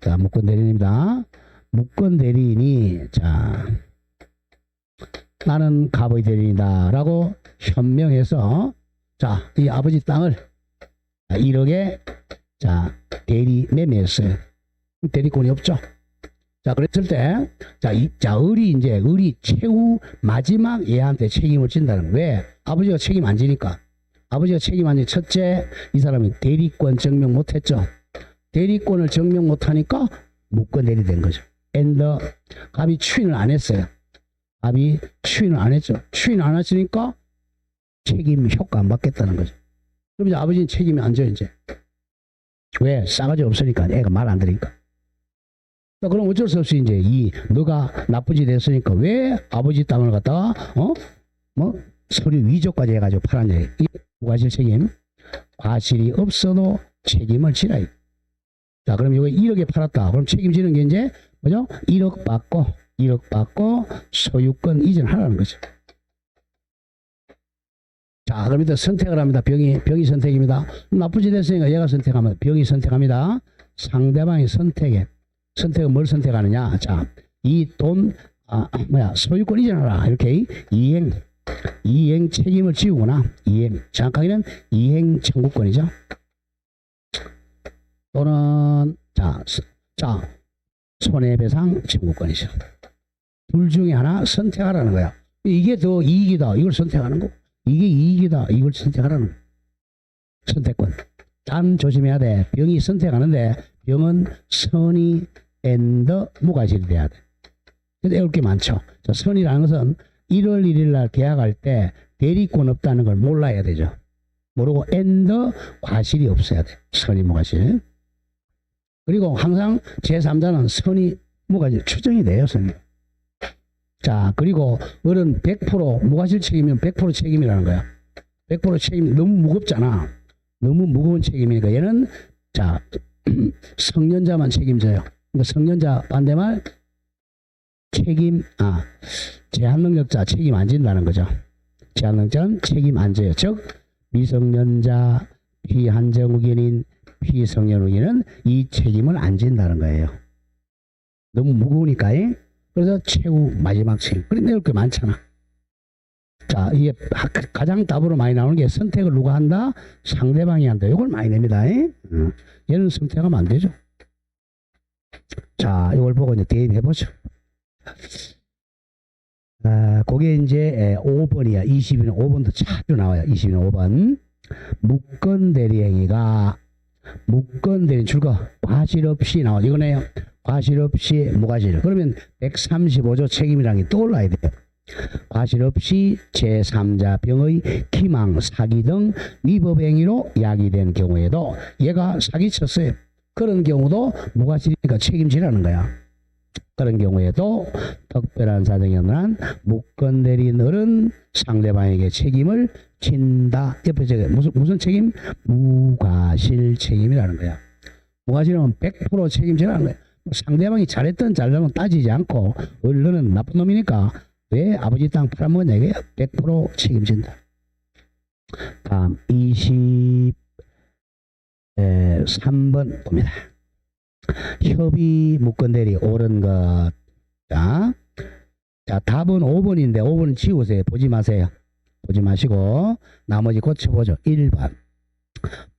자, 무권 대리인입니다. 무권 대리인이 자 나는 갑의 대리인이다 라고 현명해서 자, 이 아버지 땅을 1억에 자 대리 매매했어요. 대리권이 없죠. 자, 그랬을 때 을이 최후 마지막 얘한테 책임을 진다는 거예요. 왜? 아버지가 책임 안 지니까. 아버지가 책임 안 지. 첫째, 이 사람이 대리권 증명 못했죠. 대리권을 증명 못하니까 무권 대리 된 거죠. 엔더 갑이 추인을 안 했어요. 갑이 추인을 안 했죠. 추인 안 했으니까 책임 효과 안 받겠다는 거죠. 그럼 이제 아버지는 책임이 안 져 이제. 왜? 싸가지 없으니까. 애가 말 안 들으니까. 자, 그럼 어쩔 수 없이 이제 너가 나쁜 짓 했으니까 왜 아버지 땅을 갖다가 서류 위조까지 해가지고 팔았냐. 이 무과실 책임. 과실이 없어도 책임을 지라. 자, 그럼 이거 1억에 팔았다. 그럼 책임지는 게 이제 뭐죠? 1억 받고 소유권 이전하라는 거죠. 자, 그럼 일단 선택을 합니다. 병이 선택입니다. 나쁜 짓 했으니까 얘가 선택하면 병이 선택합니다. 상대방의 선택은 뭘 선택하느냐? 자, 이 돈 소유권 이전하라. 이렇게 이행 책임을 지우거나 정확하게는 이행 청구권이죠. 또는 자 손해배상 청구권이죠. 둘 중에 하나 선택하라는 거야. 이게 더 이익이다. 이걸 선택하는 거. 이게 이익이다. 이걸 선택하라는 거. 선택권. 단 조심해야 돼. 병이 선택하는데 병은 선의 앤더 무과실이 돼야 돼. 근데 외울 게 많죠. 자, 선의라는 것은 1월 1일 날 계약할 때 대리권 없다는 걸 몰라야 되죠. 모르고 앤더 과실이 없어야 돼. 선의 무과실. 그리고 항상 제3자는 선의 무과실 추정이 돼요. 선의. 자, 그리고 어른 100% 무과실 책임이면 100% 책임이라는 거야. 100% 책임이 너무 무겁잖아. 너무 무거운 책임이니까 얘는 자 성년자만 책임져요. 그러니까 성년자 반대말 책임 제한능력자 책임 안 진다는 거죠. 제한능력자는 책임 안 져요. 즉 미성년자 피한정의견인 피성년의견은 이 책임을 안 진다는 거예요. 너무 무거우니까. 그래서 최후 마지막 책임. 그래 내올 게 많잖아. 자, 이게 가장 답으로 많이 나오는 게 선택을 누가 한다? 상대방이 한다. 이걸 많이 냅니다. 얘는 선택하면 안 되죠. 자, 이걸 보고 이제 대입해보죠. 그게 이제 5번이야. 20은 5번도 자주 나와요. 20은 5번. 무건 대리행위가 무건 대리 출거 과실 없이 나와. 이거네요. 과실 없이 무과실. 그러면 135조 책임이라는 게 떠올라야 돼요. 과실 없이 제3자 병의 기망, 사기 등 위법행위로 야기된 경우에도 얘가 사기쳤어요. 그런 경우도 무과실이니까 책임지라는 거야. 그런 경우에도 특별한 사정이 없는 한 무건 대리인 어른 상대방에게 책임을 진다. 옆에 무슨 책임? 무과실 책임이라는 거야. 무과실은 100% 책임지라는 거야. 상대방이 잘했든 잘못은 따지지 않고 너는 나쁜 놈이니까 왜 아버지 땅 팔아먹었냐 이거야. 100% 책임진다. 다음 23번 봅니다. 협의 무건대리 옳은 것. 자, 답은 5번인데 5번은 지우세요. 보지 마세요. 보지 마시고 나머지 고쳐보죠. 1번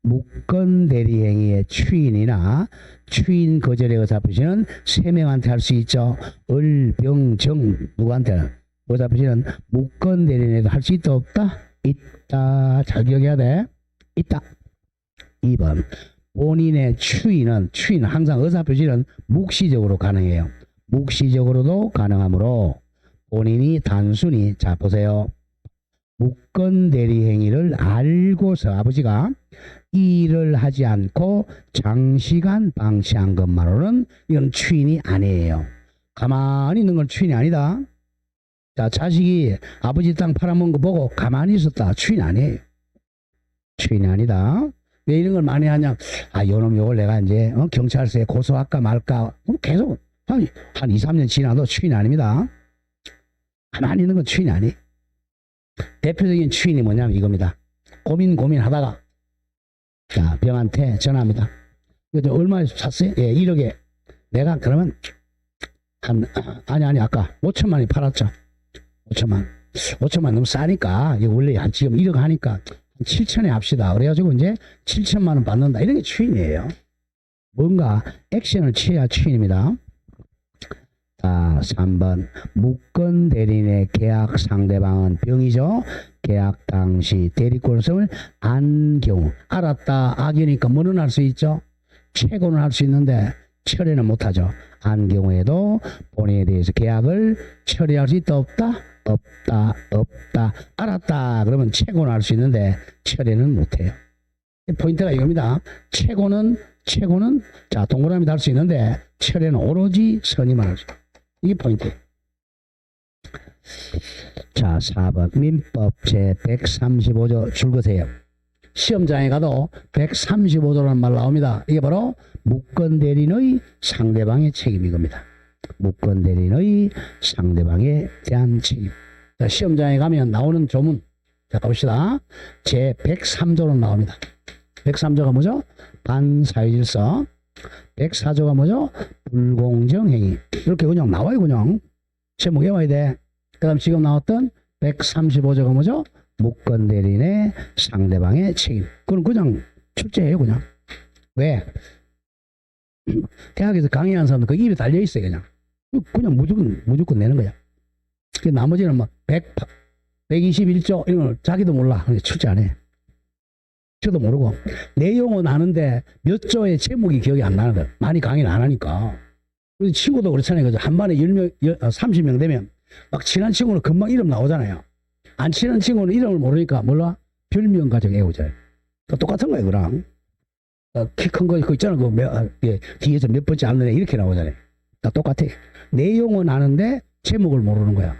무건대리 행위의 추인이나 추인 거절의 의사표시는 3명한테 할 수 있죠. 을, 병, 정 누구한테는 의사표시는 무건대리인에도 할 수 있다 없다? 있다. 잘 기억해야 돼. 있다. 2번 본인의 추인은 항상 의사표시는 묵시적으로 가능해요. 묵시적으로도 가능하므로 본인이 단순히 자 보세요. 무건대리 행위를 알고서 아버지가 일을 하지 않고 장시간 방치한 것만으로는 이건 추인이 아니에요. 가만히 있는 건 추인이 아니다. 자, 자식이 아버지 땅 팔아먹은 거 보고 가만히 있었다. 추인 아니에요. 추인이 아니다. 왜 이런 걸 많이 하냐? 요놈 요걸 내가 이제 경찰서에 고소할까 말까 계속 한 2, 3년 지나도 추인 아닙니다. 가만히 있는 건 추인이 아니에요. 대표적인 추인이 뭐냐면 이겁니다. 고민하다가 자 병한테 전화합니다. 이거 얼마에 샀어요? 예, 1억에. 내가 그러면 아니 아까 5천만 원이 팔았죠. 5천만 너무 싸니까 이거 원래 지금 1억 하니까 한 7천에 합시다. 그래가지고 이제 7천만 원 받는다. 이런 게 추인이에요. 뭔가 액션을 취해야 추인입니다. 자, 3번 무건 대리인의 계약 상대방은 병이죠. 계약 당시 대리권을 안 경우 알았다. 악이니까 뭐는 할 수 있죠. 채권을 할 수 있는데 철회는 못하죠. 안 경우에도 본인에 대해서 계약을 철회할 수 있다 없다? 없다. 알았다. 그러면 채권을 할 수 있는데 철회는 못해요. 포인트가 이겁니다. 채권은 자 동그라미도 할 수 있는데 철회는 오로지 선임만 할 수 있어요. 이게 포인트. 자, 4번 민법 제135조 줄거세요. 시험장에 가도 135조라는 말 나옵니다. 이게 바로 무건대리인의 상대방의 책임인 겁니다. 무건대리인의 상대방에 대한 책임. 자, 시험장에 가면 나오는 조문. 자, 가봅시다. 제103조로 나옵니다. 103조가 뭐죠? 반사회질서. 104조가 뭐죠? 불공정행위. 이렇게 그냥 나와요. 그냥 제목 외워야 돼. 그 다음 지금 나왔던 135조가 뭐죠? 무건대리인의 상대방의 책임. 그건 그냥 출제해요. 그냥. 왜? 대학에서 강의하는 사람도 그 입에 달려 있어요, 그냥 무조건 내는 거야. 그 나머지는 뭐 121조 이런 걸 자기도 몰라. 출제 안 해. 저도 모르고. 내용은 아는데 몇 조의 제목이 기억이 안 나는 거야. 많이 강의를 안 하니까. 우리 친구도 그렇잖아요. 그죠? 한 반에 30명 되면 막 친한 친구는 금방 이름 나오잖아요. 안 친한 친구는 이름을 모르니까 몰라? 별명 가지고 애우잖아요. 똑같은 거예요, 그랑. 키 큰 거, 그거 있잖아. 뒤에서 몇 번째 안 나네. 이렇게 나오잖아요. 다 똑같아. 내용은 아는데 제목을 모르는 거야.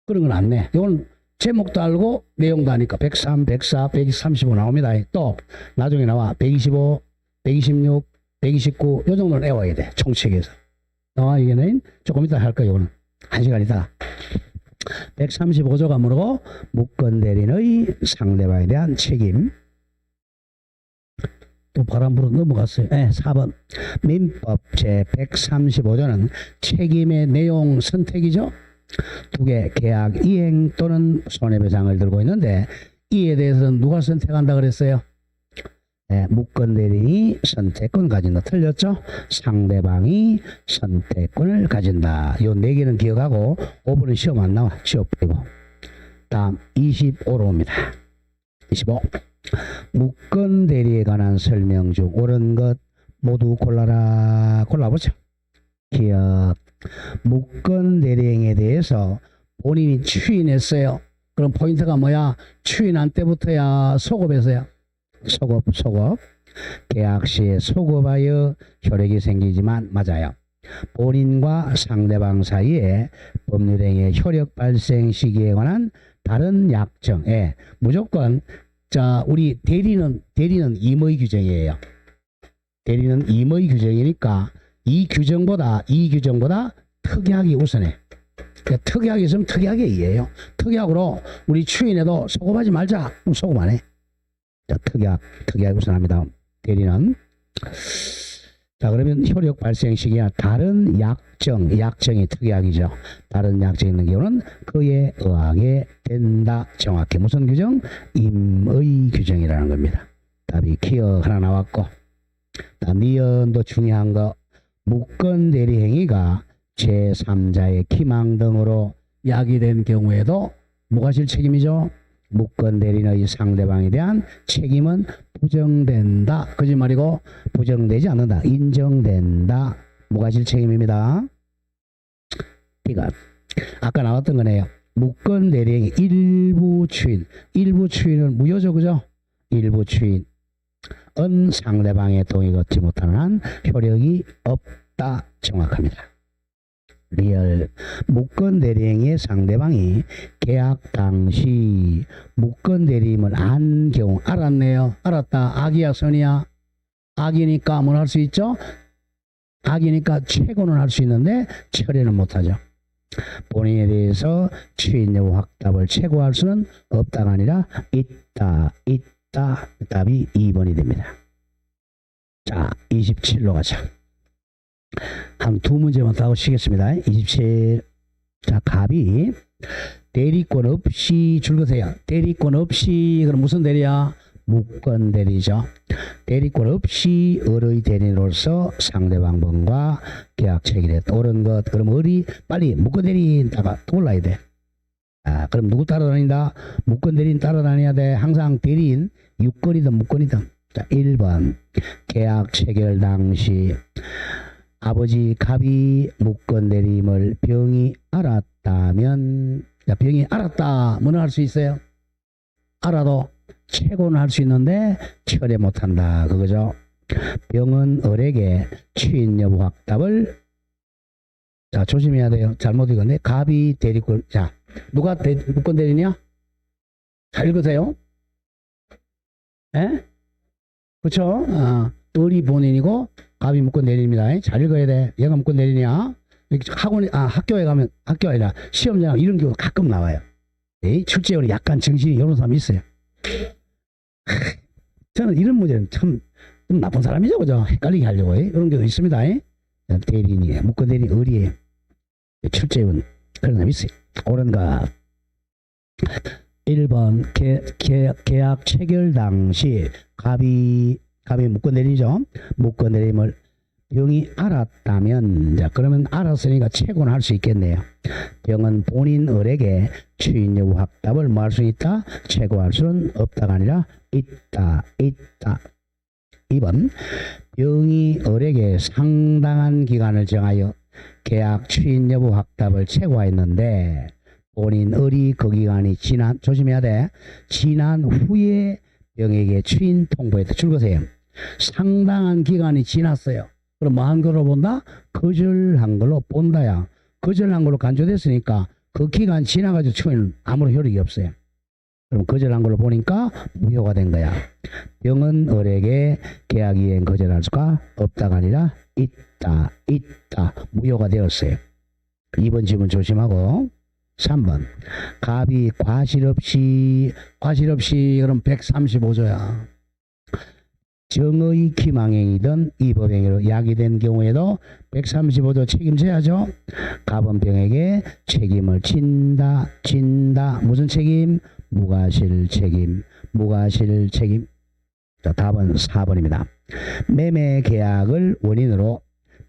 그런 건 안 내. 이건 제목도 알고 내용도 아니까 103, 104, 135 나옵니다. 또 나중에 나와 125, 126, 129 요 정도는 외워야 돼. 총책에서. 나와 이게는 조금 이따 할 거예요. 이거는 1시간 있다가. 135조가 뭐라고? 무건대리인의 상대방에 대한 책임. 또 바람부로 넘어갔어요. 네, 4번. 민법 제135조는 책임의 내용 선택이죠. 두 개 계약 이행 또는 손해배상을 들고 있는데 이에 대해서는 누가 선택한다 그랬어요? 네, 무건대리인이 선택권 가진다. 틀렸죠? 상대방이 선택권을 가진다. 요 네 개는 기억하고 5번은 시험 안 나와. 지워버리고. 다음 25로 옵니다. 25. 무건대리에 관한 설명 중 옳은 것 모두 골라라. 골라보죠. 기억. 무건대리행에 대해서 본인이 추인했어요. 그럼 포인트가 뭐야? 추인한 때부터야 소급해서야. 소급. 계약 시에 소급하여 효력이 생기지만 맞아요. 본인과 상대방 사이에 법률행위의 효력 발생 시기에 관한 다른 약정에 무조건 자 우리 대리는 임의 규정이에요. 대리는 임의 규정이니까 이 규정보다 특약이 우선해. 그러니까 특약이 있으면 특약에 의해요. 특약으로 우리 추인해도 소급하지 말자. 그럼 소급 안 해. 자, 특약이 우선합니다. 대리는. 자, 그러면 효력 발생 시기야 다른 약정이 특약이죠. 다른 약정이 있는 경우는 그에 의하게 된다. 정확히 무슨 규정? 임의 규정이라는 겁니다. 답이 기억 하나 나왔고. 니은도 중요한 거. 무건대리 행위가 제3자의 기망 등으로 야기된 경우에도 뭐가 질 책임이죠? 무건대리인의 상대방에 대한 책임은 부정된다. 거짓말이고 부정되지 않는다. 인정된다. 뭐가 질 책임입니다. 이거 아까 나왔던 거네요. 무건대리행위 일부 추인은 무효죠. 그죠? 일부 추인. 은 상대방의 동의 얻지 못하는 한 효력이 없다. 정확합니다. 리얼. 무건대리행위의 상대방이 계약 당시 무건대리임을 안 경우 알았네요. 알았다. 악이야 선이야? 악이니까 뭘 할 수 있죠? 악이니까 최고는 할 수 있는데 처리는 못하죠. 본인에 대해서 추인 여부 확답을 최고할 수는 없다가 아니라 있다. 답이 2번이 됩니다. 자, 27로 가자. 한 두 문제만 더 하시겠습니다. 27. 자, 갑이 대리권 없이 줄거세요. 대리권 없이 그럼 무슨 대리야? 무건대리죠. 대리권 없이 을의 대리인으로서 상대방 번과 계약 체결했다. 옳은 것. 그럼 을이 빨리 무건대리인다가 골라야 돼. 아, 그럼 누구 따라다닌다? 무건대리인 따라다녀야 돼. 항상 대리인 유건이든 무건이든. 자, 1번. 계약 체결 당시 아버지 갑이 무건대리임을 병이 알았다면, 자, 병이 알았다. 뭐는 할 수 있어요? 알아도 최고는 할 수 있는데 철회 못한다. 그거죠. 병은 을에게 추인 여부 확답을 자, 조심해야 돼요. 잘못 읽었네. 갑이 대리권. 자, 누가 무건 대리냐? 잘 읽으세요. 에? 그쵸? 을이 본인이고 갑이 무건 대리입니다. 잘 읽어야 돼. 얘가 무건 대리냐? 학교에 가면, 학교 아니라 시험장 이런 경우 가끔 나와요. 에이, 출제원이 약간 정신이 이런 사람이 있어요. 저는 이런 문제는 참 좀 나쁜 사람이죠. 그죠? 헷갈리게 하려고. 이런 경우 있습니다. 대리인이에요. 무건 대리인 을이에요. 출제원 그런 사람이 있어요. 옳은가? 1번 계약 체결 당시 갑이 무건대리죠. 무건대리임을 병이 알았다면, 자, 그러면 알았으니까 채권을 할 수 있겠네요. 병은 본인 을에게 추인 여부 확답을 뭐 할 수 있다? 채권할 수는 없다가 아니라 있다. 2번, 병이 을에게 상당한 기간을 정하여 계약 추인 여부 확답을 채권했는데 본인 을이 그 기간이 조심해야 돼. 지난 후에 병에게 추인 통보했다. 줄거세요. 상당한 기간이 지났어요. 그럼 뭐 한 걸로 본다? 거절한 걸로 본다야. 거절한 걸로 간주됐으니까 그 기간 지나가지고 추인은 아무런 효력이 없어요. 그럼 거절한 걸로 보니까 무효가 된 거야. 병은 을에게 계약 이행 거절할 수가 없다가 아니라 있다. 무효가 되었어요. 2번 질문 조심하고. 3번, 갑이 과실 없이 그럼 135조야. 정의 기망행위든 이 법행위로 야기된 경우에도 135조 책임져야죠. 갑은 병에게 책임을 진다. 무슨 책임? 무과실 책임. 자, 답은 4번입니다. 매매 계약을 원인으로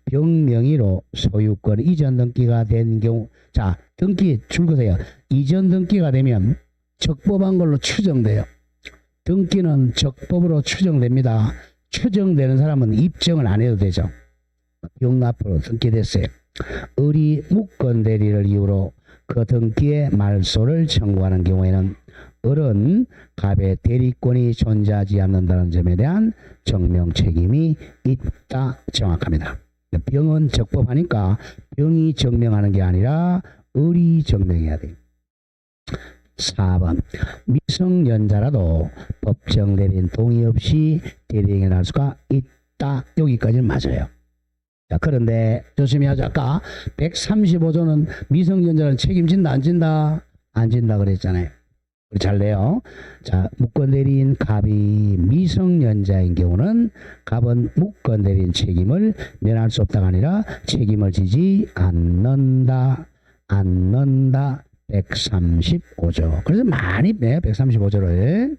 병 명의로 소유권 이전 등기가 된 경우, 자, 등기 줄거세요. 이전 등기가 되면 적법한 걸로 추정돼요. 등기는 적법으로 추정됩니다. 추정되는 사람은 입증을 안 해도 되죠. 병 앞으로 등기됐어요. 을이 무권 대리를 이유로 그 등기의 말소를 청구하는 경우에는 을은 갑의 대리권이 존재하지 않는다는 점에 대한 증명 책임이 있다. 정확합니다. 병은 적법하니까 병이 증명하는 게 아니라 을이 증명해야 돼요. 4번, 미성년자라도 법정 대리인 동의 없이 대리행위를 할 수가 있다. 여기까지는 맞아요. 자, 그런데 조심히 하자. 아까 135조는 미성년자는 책임진다 안 진다? 안 진다 그랬잖아요. 잘 내요. 자, 무권대리인 갑이 미성년자인 경우는 갑은 무권대리인 책임을 면할 수 없다가 아니라 책임을 지지 않는다. 135조. 그래서 많이 빼요. 135조를.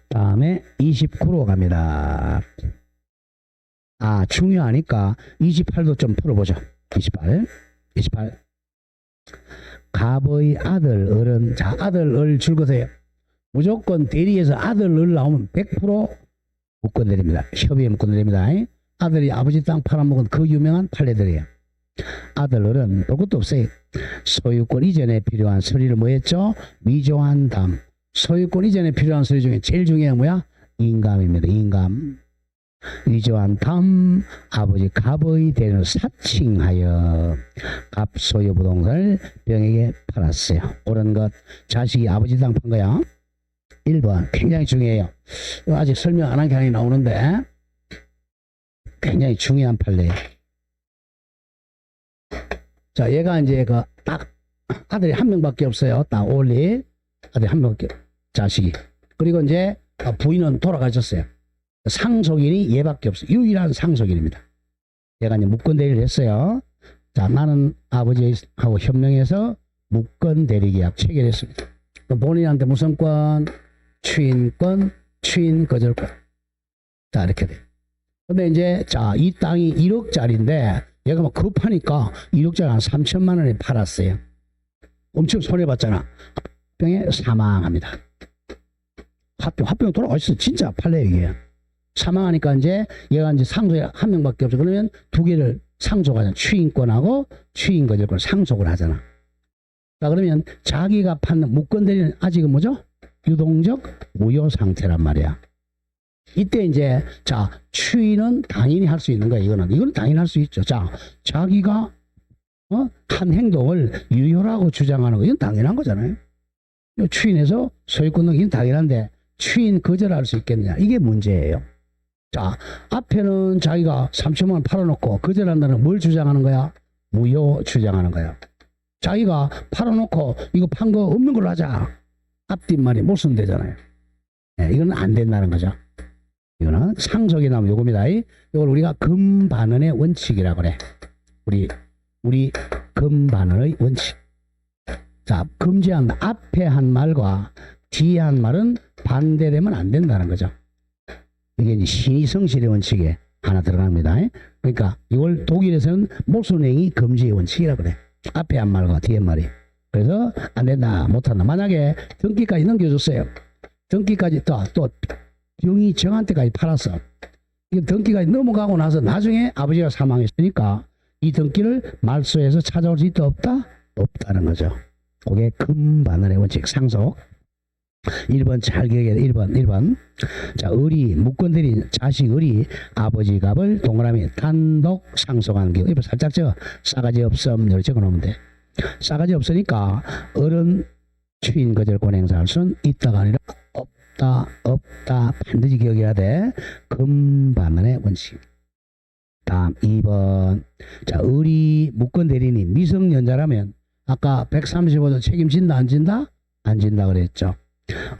다음에 29로 갑니다. 아, 중요하니까 28도 좀 풀어보죠. 28. 갑의 아들 을은, 자, 아들 을 줄거세요. 무조건 대리에서 아들 을 나오면 100% 무권대리입니다. 협의에 무권대리입니다. 아들이 아버지 땅 팔아먹은 그 유명한 판례들이에요. 아들 을은 볼 것도 없어요. 소유권 이전에 필요한 서류를 뭐 했죠? 위조한 다음. 소유권 이전에 필요한 서류 중에 제일 중요한 뭐야? 인감입니다. 인감. 위조한 다음 아버지 갑의 대리인을 사칭하여 갑 소유 부동산을 병에게 팔았어요. 옳은 것. 자식이 아버지 땅 판 거야. 1번 굉장히 중요해요. 아직 설명 안 한 게 하나 나오는데 굉장히 중요한 판례예요. 자, 얘가 이제 그 딱 아들이 한 명밖에 없어요. 딱 올리 아들이 한 명밖에, 자식이. 그리고 이제 부인은 돌아가셨어요. 상속인이 얘밖에 없어요. 유일한 상속인입니다. 얘가 이제 무권 대리를 했어요. 자, 나는 아버지하고 현명해서 무권 대리 계약 체결했습니다. 본인한테 무슨 권? 추인권, 추인 거절권. 자, 이렇게 돼요. 근데 이제, 자, 이 땅이 1억짜리인데, 얘가 막 급하니까 1억짜리 한 3천만 원에 팔았어요. 엄청 손해봤잖아. 합병에 사망합니다. 합병 돌아가셨어. 진짜 판례 이게. 사망하니까 이제 얘가 이제 상속이 한 명밖에 없어. 그러면 두 개를 상속하잖아. 추인권하고 추인거절권 상속을 하잖아. 자, 그러면 자기가 받는 무권대리는 아직은 뭐죠? 유동적 무효 상태란 말이야. 이때 이제, 자, 추인은 당연히 할 수 있는 거야. 이거는 당연히 할 수 있죠. 자, 자기가 한 행동을 유효라고 주장하는 거, 이건 당연한 거잖아요. 추인해서 소유권 등기는 당연한데 추인 거절할 수 있겠느냐, 이게 문제예요. 자, 앞에는 자기가 3천만 원 팔아놓고 거절한다는 뭘 주장하는 거야? 무효 주장하는 거야. 자기가 팔아놓고 이거 판 거 없는 걸로 하자, 앞뒷말이 못 쓰면 되잖아요. 네, 이건 안 된다는 거죠. 이거는 상속이 나오면 요겁니다. 이걸 우리가 금반응의 원칙이라고 그래. 우리 금반응의 원칙. 자, 금지한다. 앞에 한 말과 뒤에 한 말은 반대되면 안 된다는 거죠. 이게 이제 신의성실의 원칙이에요. 하나 들어갑니다. 그러니까 이걸 독일에서는 모순행위 금지의 원칙이라고 그래. 앞에 한 말과 뒤에 한 말이. 그래서 안 된다, 못한다. 만약에 등기까지 넘겨줬어요. 등기까지 또 병이 정한 때까지 팔았어. 이 등기까지 넘어가고 나서 나중에 아버지가 사망했으니까 이 등기를 말소해서 찾아올 수 있다 없다? 없다는 거죠. 그게 금반환의 원칙 상속. 1번 잘 기억해야 돼. 1번. 자, 을이 무권 들인 자식 을이 아버지 값을 동그라미 단독 상속하는 경우. 이거 살짝 싸가지 없음 이렇게 적어놓으면 돼. 싸가지 없으니까 을은 추인 거절권 행사할 수는 있다가 아니라 없다 반드시 기억해야 돼. 금반환의 원칙. 다음 2번. 자, 을이 무권 대리인이 미성년자라면 아까 135조 책임진다 안 진다? 안 진다 그랬죠.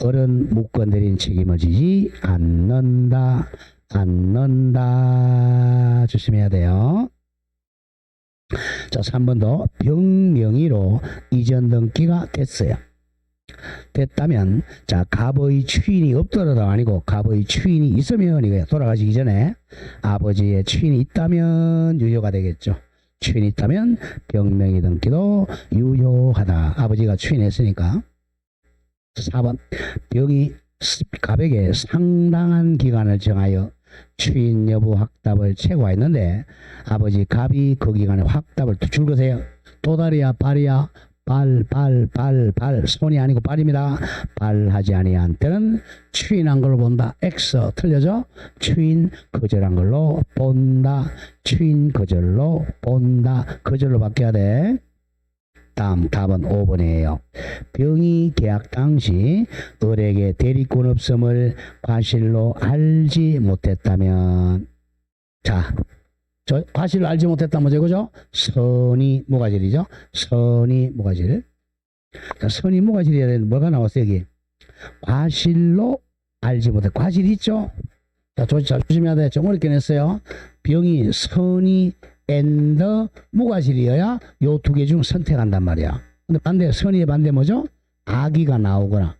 을은 무권 대리인 책임을 지지 않는다. 조심해야 돼요. 자, 3번도 병명의로 이전 등기가 됐어요. 됐다면 자, 갑의 추인이 없더라도 아니고 갑의 추인이 있으면 이거야. 돌아가시기 전에 아버지의 추인이 있다면 유효가 되겠죠. 추인이 있다면 병명의 등기도 유효하다. 아버지가 추인했으니까. 4번 병이 갑에게 상당한 기간을 정하여 추인 여부 확답을 최고했는데 아버지 갑이 그 기간에 확답을 줄 것이에요. 도다리야 발이야? 발 손이 아니고 발입니다. 발하지 아니한 때는 추인한 걸로 본다. X 틀려져? 추인 거절한 걸로 본다. 추인 거절로 본다. 거절로 바뀌어야 돼. 다음 답은 5번이에요. 병이 계약 당시 을에게 대리권 없음을 과실로 알지 못했다면, 자, 저 과실로 알지 못했다면 뭐죠? 그죠? 선의 무과실이죠. 선의 무과실. 자, 선의 무과실이어야 되는데 뭐가 나왔어요 여기? 과실로 알지 못해. 과실 있죠? 자, 조심해야 돼. 좀 어렵게 냈어요. 병이 선의 앤더 무과실이어야 요 두 개 중 선택한단 말이야. 근데 반대, 선의의 반대 뭐죠? 악의가 나오거나,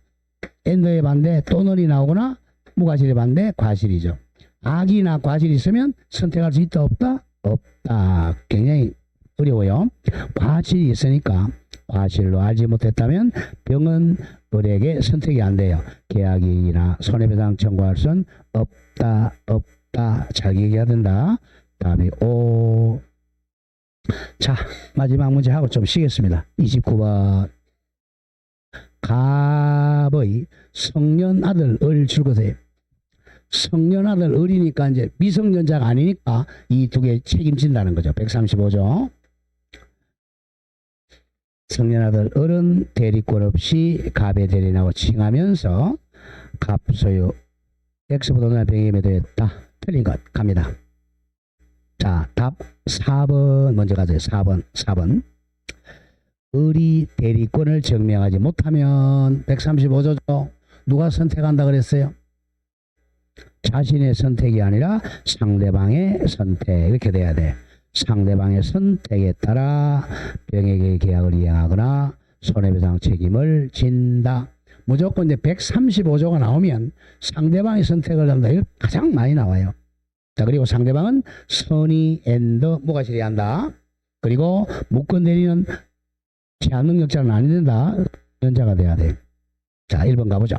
앤더의 반대 또는이 나오거나, 무과실의 반대 과실이죠. 악이나 과실이 있으면 선택할 수 있다 없다? 없다. 굉장히 어려워요. 과실이 있으니까 과실로 알지 못했다면 병은 을에게 선택이 안 돼요. 계약이익이나 손해배상 청구할 수는 없다. 잘 기억해야 된다. 답이 5. 자, 마지막 문제 하고 좀 쉬겠습니다. 29번. 갑의 성년 아들 을 줄 것이에요. 성년 아들 을이니까 이제 미성년자가 아니니까 이 두 개 책임진다는 거죠. 135조. 성년 아들 을은 대리권 없이 갑의 대리인하고 칭하면서 갑 소유 X부동산 병에 매도했다. 틀린 것 갑니다. 자, 답 4번 먼저 가세요. 4번. 을이 대리권을 증명하지 못하면 135조죠. 누가 선택한다 그랬어요? 자신의 선택이 아니라 상대방의 선택. 이렇게 돼야 돼. 상대방의 선택에 따라 병에게 계약을 이행하거나 손해배상 책임을 진다. 무조건 이제 135조가 나오면 상대방의 선택을 한다. 이거 가장 많이 나와요. 자, 그리고 상대방은 선의 앤더 무과실이 한다. 그리고 무권 대리는 제한 능력자는 아니 된다. 연자가 돼야 돼. 자, 1번 가보죠.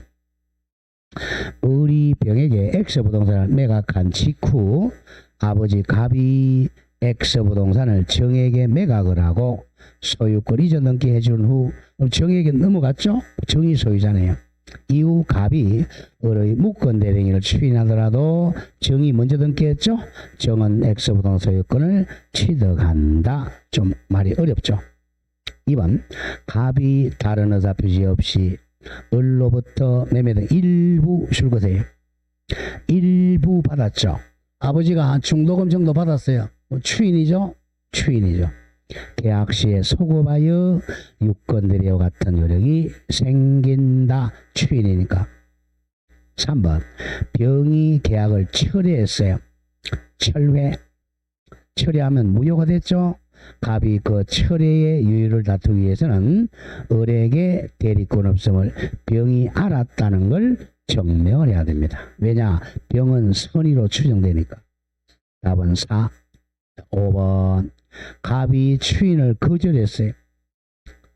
을이 병에게 X부동산을 매각한 직후 아버지 갑이 X부동산을 정에게 매각을 하고 소유권 이전 등기해 준 후 정에게 넘어갔죠? 정이 소유자네요. 이후 갑이 을의 무권 대리인을 추인하더라도 정이 먼저 등기했죠? 정은 X부동산 소유권을 취득한다. 좀 말이 어렵죠? 2번. 갑이 다른 의사 표시 없이 을로부터 매매된 일부 줄 것이에요. 일부 받았죠. 아버지가 중도금 정도 받았어요. 추인이죠. 계약 시에 소급하여 유권 대리와 같은 요력이 생긴다. 추인이니까. 3번. 병이 계약을 철회했어요. 철회하면 무효가 됐죠. 갑이 그 철회의 유효를 다투기 위해서는 을에게 대리권 없음을 병이 알았다는 걸 증명을 해야 됩니다. 왜냐? 병은 선의로 추정되니까. 답은 4. 5번. 갑이 추인을 거절했어요.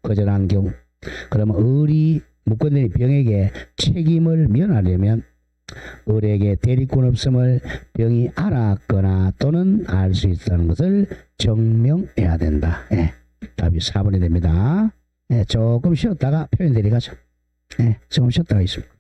거절한 경우. 그러면 을이 묶어내린 병에게 책임을 면하려면 을에게 대리권 없음을 병이 알았거나 또는 알 수 있다는 것을 증명해야 된다. 예, 답이 4번이 됩니다. 예, 조금 쉬었다가 표현 내려가죠. 예, 조금 쉬었다가 있습니다.